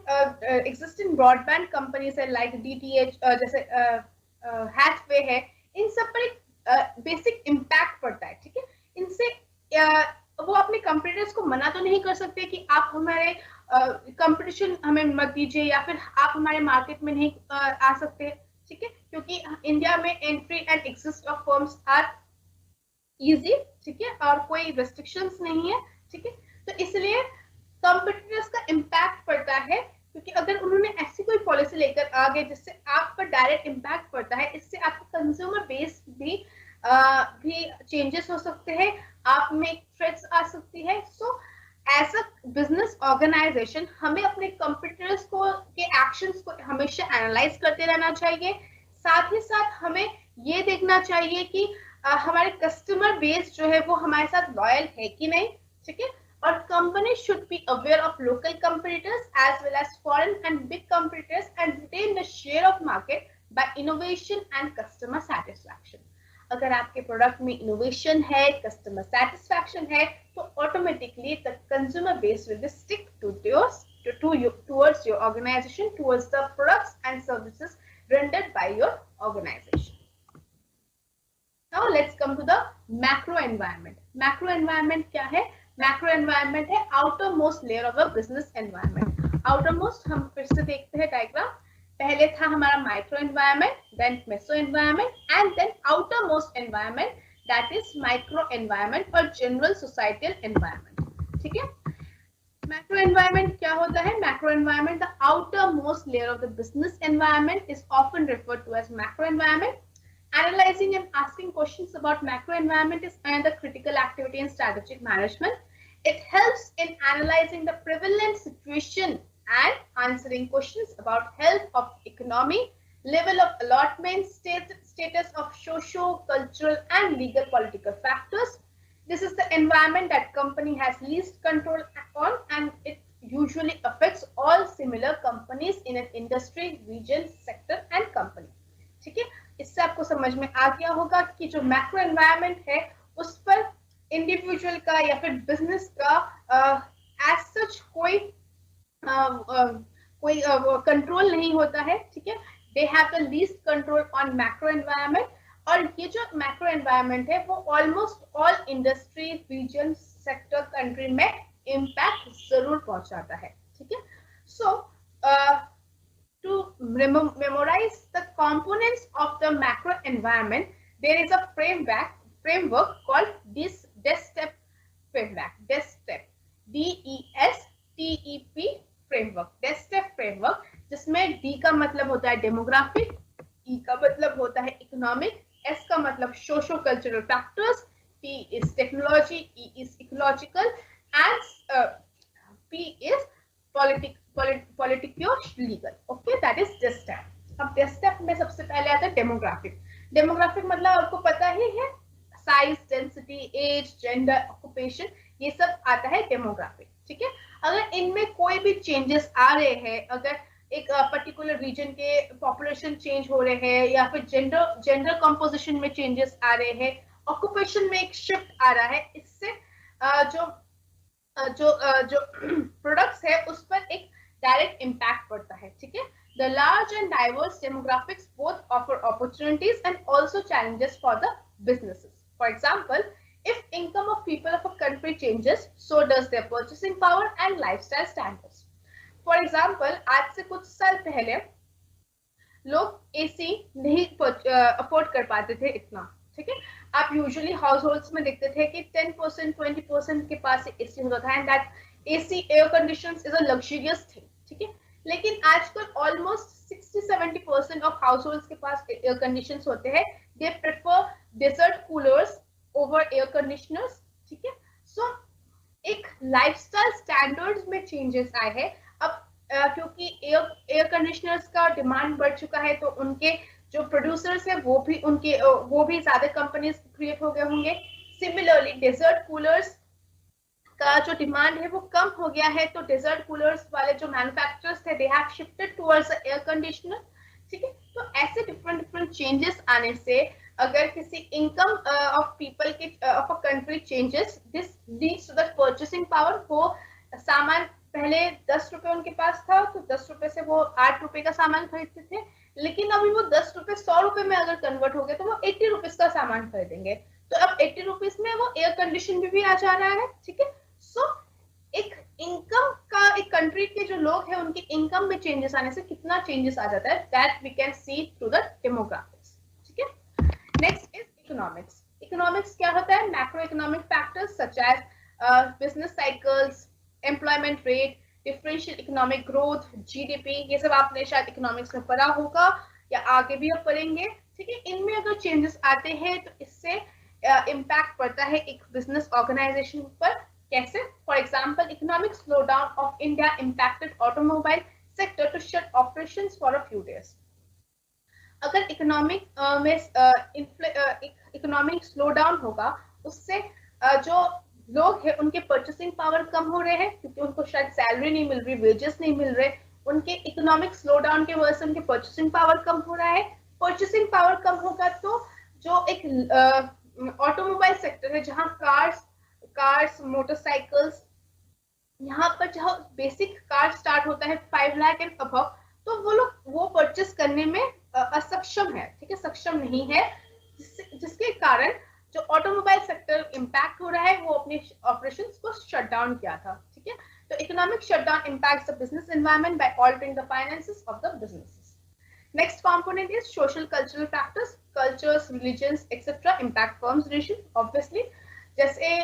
एग्जिस्टिंग ब्रॉडबैंड कंपनीज है लाइक DTH जैसे हैथवे है, इन सब पर बेसिक इम्पैक्ट पड़ता है, ठीक है। इनसे वो अपने कंपटीटर्स को मना तो नहीं कर सकते कि आप हमारे कंपटीशन हमें मत दीजिए या फिर आप हमारे मार्केट में नहीं आ सकते, ठीक है, क्योंकि इंडिया में entry and exist of firms are easy, ठीक है, और कोई रेस्ट्रिक्शंस नहीं है, ठीक है। तो इसलिए कंपटीटर्स का इम्पैक्ट पड़ता है, क्योंकि अगर उन्होंने ऐसी कोई पॉलिसी लेकर आ गए जिससे आप पर डायरेक्ट इम्पैक्ट पड़ता है, इससे आपका कंज्यूमर बेस भी चेंजेस हो सकते हैं, आप में थ्रेट्स आ सकती है। So as a business organisation हमें अपने कंपटीटर्स को के एक्शंस को हमेशा एनालाइज करते रहना चाहिए। साथ ही साथ हमें ये देखना चाहिए कि हमारे कस्टमर बेस जो है वो हमारे साथ लॉयल है कि नहीं, ठीक है। और companies should be aware of local competitors as well as foreign and big competitors and retain the share of market by innovation and customer satisfaction. अगर आपके प्रोडक्ट में इनोवेशन है, कस्टमर सेटिस्फैक्शन है, तो automatically the consumer base will be stick towards your organization, towards the products and services rendered by your organization. Now let's come to the macro environment. Macro environment क्या है? Macro environment है outer most layer of the business environment. Outer most हम फिर से देखते हैं diagram, पहले था हमारा micro environment, then meso environment and then outer most environment that is micro environment और जनरल सोसाइटल एनवायरनमेंट, ठीक है। मैक्रो एनवायरनमेंट क्या होता है? Macro environment, the outer most layer of the business environment is often referred to as macro environment. Analyzing and asking questions about macro environment is another critical activity in strategic management. It helps in analyzing the prevalent situation and answering questions about health of economy, level of allotment, status of socio-cultural and legal political factors. This is the environment that company has least control on, and it usually affects all similar companies in an industry, region, sector and company. ठीक है, इससे आपको समझ में आ गया होगा कि जो मैक्रो एनवायरनमेंट है उस पर इंडिविजुअल का या फिर बिजनेस का एज सच कोई कंट्रोल नहीं होता है. ठीक है, they have the least control on macro environment. और ये जो मैक्रो एनवायरनमेंट है वो almost all industry, region, sector, country में इम्पैक्ट जरूर पहुंचाता है. ठीक है, सो to memorize the components of the macro environment, there is a framework called DESTEP framework. DESTEP, DESTEP framework. DESTEP framework, जिसमें D का मतलब होता है डेमोग्राफिक, E का मतलब होता है इकोनॉमिक, S का मतलब socio cultural factors, T is technology, E is ecological, and P is political legal. Okay, that is DESTEP. अब DESTEP में सबसे पहले आता है डेमोग्राफिक. डेमोग्राफिक मतलब आपको पता ही है, size, density, age, gender, occupation, ये सब आता है डेमोग्राफिक. ठीक है, अगर इनमें कोई भी चेंजेस आ रहे हैं, अगर एक पर्टिकुलर रीजन के पॉपुलेशन चेंज हो रहे हैं या फिर जेंडर कंपोजिशन में चेंजेस आ रहे हैं, ऑक्यूपेशन में एक शिफ्ट आ रहा है, इससे जो प्रोडक्ट्स है उस पर एक डायरेक्ट इम्पैक्ट पड़ता है. ठीक है, the large and diverse demographics both offer opportunities and also challenges for the businesses. For example, if income of people of a country changes, so does their purchasing power and lifestyle standards. For example, आज से कुछ साल पहले लोग AC नहीं afford कर पाते थे इतना. ठीक है, आप यूजुअली हाउस होल्ड्स में देखते थे कि 10%, 20% के पास एसी होता था, and that AC, air conditioners is a luxurious thing. ठीक है, लेकिन आजकल ऑलमोस्ट 60-70% ऑफ हाउस होल्ड्स के पास एयर कंडीशनर्स होते हैं. They prefer desert coolers over air conditioners. ठीक है, सो एक लाइफस्टाइल स्टैंडर्ड्स में चेंजेस आए हैं. अब क्योंकि एयर कंडीशनर्स का डिमांड बढ़ चुका है, तो उनके जो प्रोड्यूसर्स है वो भी ज्यादा कंपनीज क्रिएट हो गए होंगे. सिमिलरली डेजर्ट कूलर्स का जो डिमांड है वो कम हो गया है, तो डेजर्ट कूलर्स वाले जो मैन्युफैक्चरर्स थे, they have shifted towards air conditioner. ठीक है, तो ऐसे डिफरेंट चेंजेस आने से अगर किसी इनकम ऑफ पीपल के of a country changes, this leads to the purchasing power. वो सामान पहले 10 रुपए उनके पास था, तो 10 रुपए से वो 8 रुपए का सामान खरीदते थे, लेकिन अभी वो 10 रुपए 100 रुपए में अगर कन्वर्ट हो गए तो वो 80 रुपीज का सामान खरीदेंगे. तो अब 80 रुपीज में वो एयर कंडीशन भी आ जा रहा है. ठीक है, सो एक इनकम का, एक कंट्री के जो लोग हैं उनकी इनकम में चेंजेस आने से कितना चेंजेस आ जाता है, that we can see through the demographics. ठीक है, नेक्स्ट इज इकोनॉमिक्स. इकोनॉमिक्स क्या होता है? Macro economic factors such as business cycles, employment rate, differential economic growth, GDP, ये सब आपने शायद इकोनॉमिक्स में पढ़ा होगा या आगे भी अब पढ़ेंगे. ठीक है, इनमें अगर चेंजेस आते हैं तो इससे इम्पैक्ट पड़ता है एक बिजनेस ऑर्गेनाइजेशन पर. कैसे? For example, economic slowdown of India impacted automobile sector to shut operations for a few days. अगर इकोनॉमिक स्लोडाउन होगा, उससे जो लोग हैं उनके परचेसिंग पावर कम हो रहे हैं, क्योंकि उनको शायद सैलरी नहीं मिल रही, वेजेस नहीं मिल रहे. उनके इकोनॉमिक स्लोडाउन की वजह से उनके परचेसिंग पावर कम हो रहा है. परचेसिंग पावर कम होगा तो जो एक ऑटोमोबाइल सेक्टर है, जहां कार्स, मोटरसाइकिल्स, यहाँ पर जहाँ बेसिक कार स्टार्ट होता है 5 लाख एंड अबव, तो वो लोग वो परचेस करने में असक्षम है. ठीक है, सक्षम नहीं है, जिसके कारण जो ऑटोमोबाइल सेक्टर इम्पैक्ट हो रहा है, वो अपने ऑपरेशंस को शट डाउन किया था. ठीक है, तो economic shutdown impacts the business environment by altering the finances of the businesses. Next component is social cultural factors. Cultures, religions, etc. impact firms' decision. Obviously, जैसे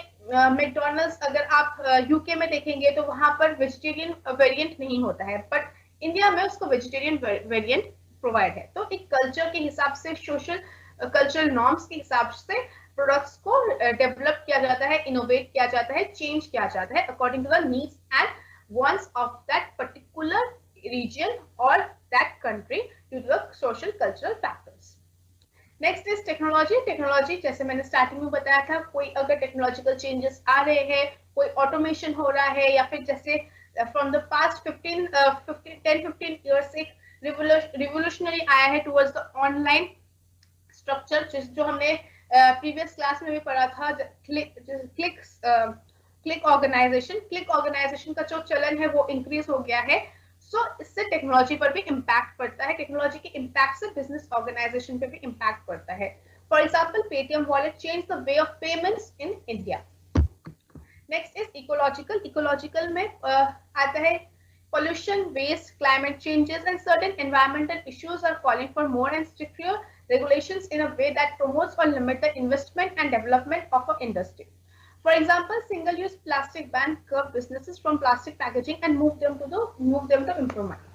मैकडोनल्ड्स अगर आप यूके में देखेंगे तो वहां पर वेजिटेरियन वेरिएंट नहीं होता है, बट इंडिया में उसको वेजिटेरियन वेरिएंट प्रोवाइड है। तो एक कल्चर के हिसाब से, सोशल कल्चरल नॉर्म्स के हिसाब से प्रोडक्ट्स को डेवलप किया जाता है, इनोवेट किया जाता है, चेंज किया जाता है according to the needs and wants of that particular region or that country due to the social cultural factors. Next is technology. Technology जैसे मैंने स्टार्टिंग में बताया था, कोई अगर टेक्नोलॉजिकल चेंजेस आ रहे हैं, कोई ऑटोमेशन हो रहा है, या फिर जैसे फ्रॉम द पास्ट 10-15 ईयर्स एक रिवोल्यूशनरी आया है टुवर्ड्स द ऑनलाइन स्ट्रक्चर, जो हमने प्रीवियस क्लास में भी पढ़ा था, क्लिक ऑर्गेनाइजेशन का जो चलन है वो इंक्रीज हो गया है। सो इससे टेक्नोलॉजी पर भी इम्पैक्ट पड़ता है, टेक्नोलॉजी के इम्पैक्ट से बिजनेस ऑर्गेनाइजेशन पे भी इम्पैक्ट पड़ता है। For example Paytm wallet change the way of payments in India. Next is ecological. Ecological में आता है pollution, waste, climate changes and certain environmental issues are calling for more and stricter regulations in a way that promotes or limit the investment and development of an industry. For example, single-use plastic ban curb businesses from plastic packaging and move them to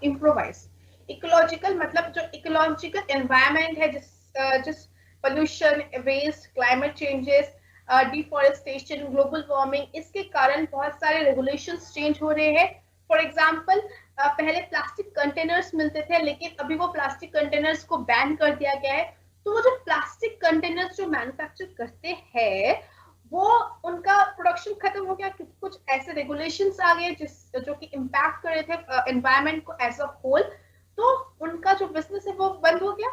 improvise. Ecological मतलब जो ecological environment है, जिस pollution, waste, climate changes, deforestation, global warming, इसके कारण बहुत सारे regulations change हो रहे हैं। फॉर एग्जाम्पल पहले प्लास्टिक कंटेनर्स मिलते थे, लेकिन अभी वो प्लास्टिक कंटेनर्स को बैन कर दिया गया है। तो वो जो प्लास्टिक कंटेनर्स जो मैन्युफैक्चर करते हैं, वो उनका प्रोडक्शन खत्म हो गया क्योंकि कुछ ऐसे रेगुलेशंस आ गए जो कि इम्पैक्ट कर रहे थे एनवायरनमेंट को एज अ होल, तो उनका जो बिजनेस है वो बंद हो गया।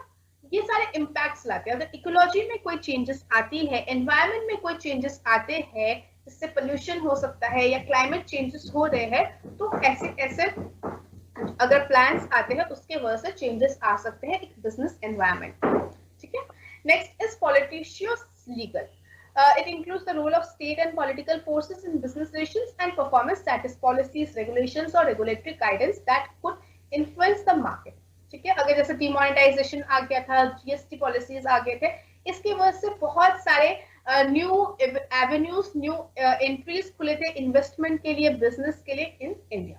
ये सारे इम्पैक्ट्स लाते हैं। अगर इकोलॉजी में कोई चेंजेस आती है, एनवायरनमेंट में कोई चेंजेस आते हैं, जिससे पोल्यूशन हो सकता है या क्लाइमेट चेंजेस हो रहे हैं, तो ऐसे अगर प्लान्स आते हैं उसके वजह से चेंजेस आ सकते हैं एक बिजनेस एनवायरनमेंट। ठीक है। Next is political legal. It includes the role of state and political forces in business relations and performance, that is policies, regulations or regulatory guidance that could influence the market. ठीक है। अगर जैसे demonetisation आ गया था, GST policies आ गए थे, इसकी वजह से बहुत सारे न्यू एवेन्यूज, न्यू एंट्रीज खुले थे इन्वेस्टमेंट के लिए, बिजनेस के लिए in India.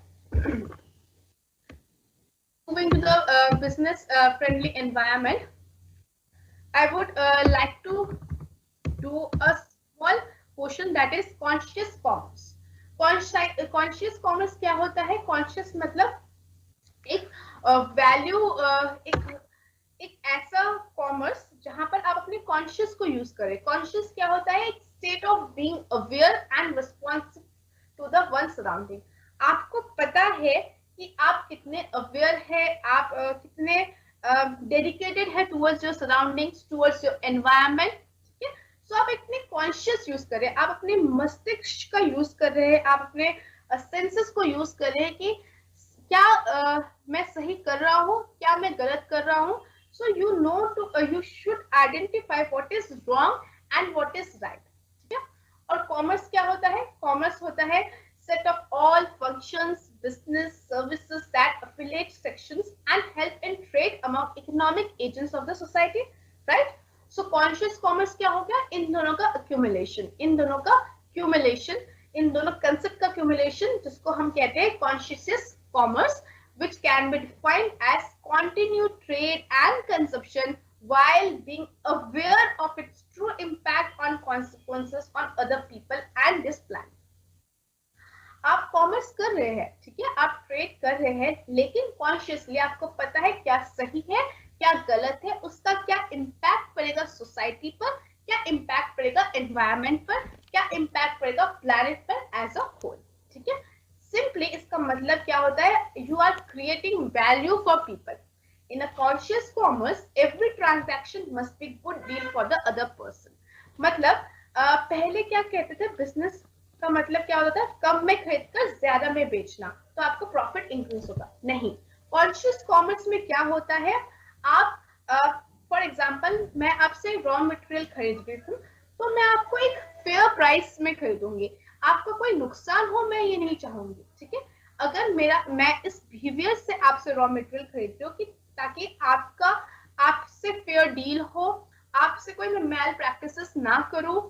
Moving to the business friendly environment, I would like to do a small portion that is conscious commerce. Conscious commerce क्या होता है? Conscious मतलब एक वैल्यू, एक ऐसा कॉमर्स जहां पर आप अपने कॉन्शियस को यूज करें। कॉन्शियस क्या होता है? एक state of being aware and responsive to the one surrounding. आपको पता है कि आप कितने अवेयर है, आप कितने डेडिकेटेड है towards your surroundings, towards your environment. ठीक है। सो आप इतने कॉन्शियस यूज कर रहे हैं, आप अपने मस्तिष्क का यूज कर रहे हैं, आप अपने सेंसेस को यूज कर रहे हैं कि क्या मैं सही कर रहा हूँ, क्या मैं गलत कर रहा हूँ। So you know you should identify what is wrong and what is right. ठीक है। और कॉमर्स क्या होता है? कॉमर्स होता है set of all functions, business, services that affiliate sections and help in trade among economic agents of the society, right? So conscious commerce क्या हो गया? इन दोनों का accumulation, इन दोनों का accumulation, इन दोनों concept का accumulation, जिसको हम कहते हैं conscious commerce, which can be defined as continued trade and consumption while being aware of its true impact on consequences on other people and this planet. आप कॉमर्स कर रहे हैं, ठीक है, आप ट्रेड कर रहे हैं, लेकिन कॉन्शियसली आपको पता है क्या सही है, क्या गलत है, उसका क्या इम्पैक्ट पड़ेगा सोसाइटी पर, क्या इम्पैक्ट पड़ेगा एनवायरनमेंट पर, क्या इम्पैक्ट पड़ेगा प्लैनेट पर एज अ होल। ठीक है। सिंपली इसका मतलब क्या होता है? You are creating value for people. In a conscious commerce every transaction must be good deal for the other person. मतलब पहले क्या कहते थे, बिजनेस का मतलब क्या होता था? कम में खरीदकर ज्यादा में बेचना, तो आपको प्रॉफिट इंक्रीज होगा। नहीं, कॉन्शियस कॉमर्स में क्या होता है? आप फॉर एग्जाम्पल मैं आपसे रॉ मटेरियल खरीद रही हूँ, तो मैं आपको एक फेयर प्राइस में खरीदूंगी, आपको कोई नुकसान हो मैं ये नहीं चाहूंगी। ठीक है। अगर मैं इस बिहेवियर से आपसे रॉ मटेरियल खरीदती हूँ कि ताकि आपसे फेयर डील हो, आपसे कोई मैं मैल प्रैक्टिसेस ना करूँ,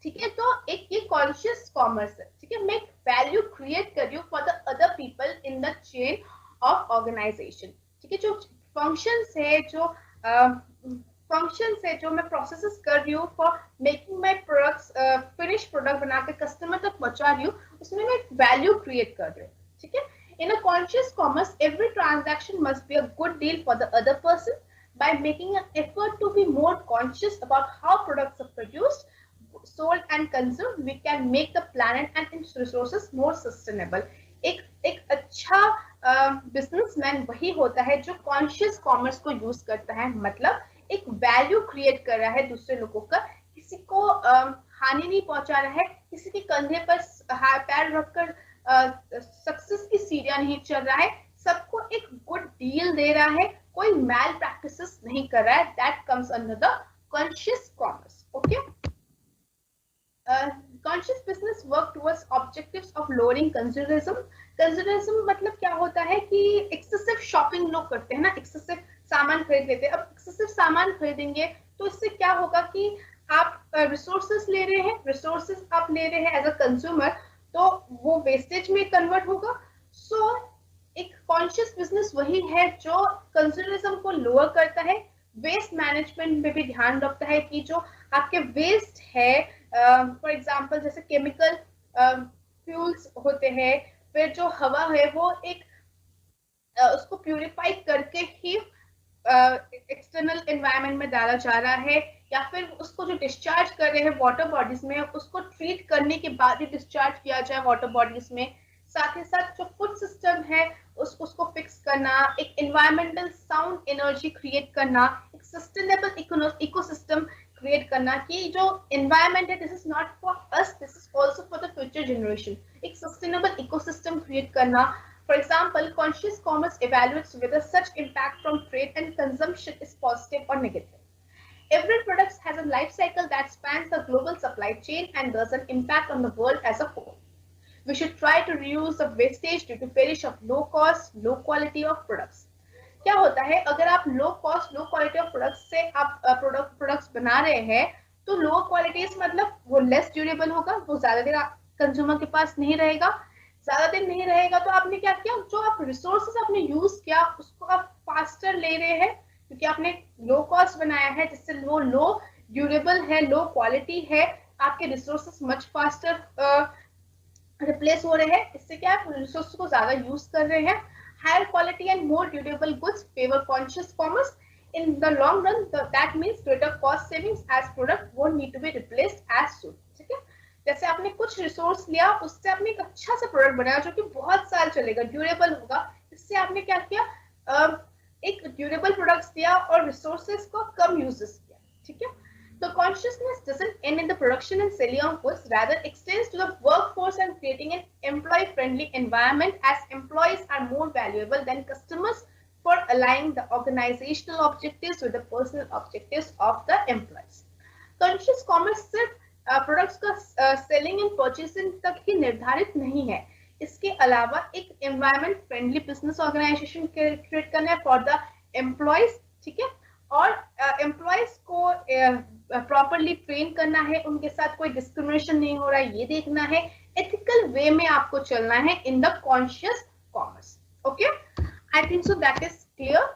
ठीक है। तो एक ये कॉन्शियस कॉमर्स है, ठीक है। मैं वैल्यू क्रिएट कर रही हूँ for the other people in the chain of organisation, ठीक है। जो फंक्शंस है, जो फंक्शंस है, जो मैं प्रोसेसेस कर रही हूँ for making my products, finish product बना के कस्टमर तक पहुंचा रही हूँ, उसमें मैं वैल्यू क्रिएट कर रही हूँ, ठीक है। In a conscious commerce, every transaction must be a good deal for the other person. By making an effort to be more conscious about how products are produced, sold and consumed, we can make the planet and its resources more sustainable. एक अच्छा businessman वही होता है जो conscious commerce को use करता है, मतलब एक वैल्यू क्रिएट कर रहा है दूसरे लोगों का, किसी को हानि नहीं पहुंचा रहा है, किसी के कंधे पर पैर रखकर सक्सेस की सीढ़ियां नहीं चल रहा है, सबको एक गुड डील दे रहा है, कोई मैल प्रैक्टिसेस नहीं कर रहा है। That comes under the conscious commerce. Okay, conscious business work towards objectives of lowering consumerism. Consumerism मतलब क्या होता है कि एक्सेसिव शॉपिंग लोग करते हैं ना, एक्सेसिव सामान खरीद लेते हैं। अब एक्सेसिव सामान खरीदेंगे तो इससे क्या होगा कि आप रिसोर्सेस ले रहे हैं, रिसोर्सेस आप ले रहे हैं एज अ कंज्यूमर, तो वो वेस्टेज में कन्वर्ट होगा। सो एक कॉन्शियस बिजनेस वही है जो कंज्यूमरिज्म को लोअर करता है, वेस्ट मैनेजमेंट में भी ध्यान रखता है कि जो आपके वेस्ट है, फॉर एग्जांपल जैसे केमिकल फ्यूल्स होते हैं, फिर जो हवा है वो एक उसको प्यूरिफाई करके ही एक्सटर्नल एनवायरनमेंट में डाला जा रहा है, या फिर उसको जो डिस्चार्ज कर रहे हैं वाटर बॉडीज में, उसको ट्रीट करने के बाद ही डिस्चार्ज किया जाए वाटर बॉडीज में। साथ ही साथ जो फूड सिस्टम है उसको फिक्स करना, एक एनवायरमेंटल साउंड एनर्जी क्रिएट करना, एक सस्टेनेबल इकोसिस्टम क्रिएट करना कि जो एनवायरमेंट है this is not for us, this is also for the future generation, एक सस्टेनेबल इकोसिस्टम क्रिएट करना। For example, conscious commerce evaluates whether such impact from trade and consumption is positive or negative. Every product has a life cycle that spans the global supply chain and thus an impact on the world as a whole. We should try to reduce the wastage due to perish of low cost, low quality of products. क्या होता है, अगर आप low cost low quality of products से आप products बना रहे हैं, तो लो क्वालिटीज मतलब वो लेस ड्यूरेबल होगा, वो ज्यादा देर कंज्यूमर के पास नहीं रहेगा, ज्यादा दिन नहीं रहेगा। तो आपने क्या किया, जो आप रिसोर्सेज आपने यूज किया उसको आप फास्टर ले रहे हैं, क्योंकि आपने लो कॉस्ट बनाया है जिससे वो लो ड्यूरेबल है, लो क्वालिटी है, आपके रिसोर्सेज मच फास्टर रिप्लेस हो रहे हैं। इससे क्या है, रिसोर्स को ज्यादा यूज कर रहे हैं। Higher quality and more durable goods favour conscious commerce in the long run, that means greater cost savings as product won't need to be replaced as soon. ठीक है, जैसे आपने कुछ रिसोर्स लिया, उससे आपने एक अच्छा सा प्रोडक्ट बनाया जो कि बहुत साल चलेगा, ड्यूरेबल होगा। इससे आपने क्या किया, एक ड्यूरेबल प्रोडक्ट्स दिया और रिसोर्सेज को कम यूजेस किया। ठीक है, तो consciousness doesn't end in the production and selling of goods, rather extends to the workforce and creating an employee friendly environment, as employees are more valuable than customers for aligning the organizational objectives with the personal objectives of the employees. Conscious commerce सिर्फ products का selling and purchasing तक ही निर्धारित नहीं है, इसके अलावा एक environment friendly business organisation create करना है फॉर द एम्प्लॉयज। ठीक है, और एम्प्लॉयज को प्रॉपरली ट्रेन करना है, उनके साथ कोई डिस्क्रिमिनेशन नहीं हो रहा है ये देखना है, एथिकल वे में आपको चलना है in the conscious commerce. Okay, I think so that is clear.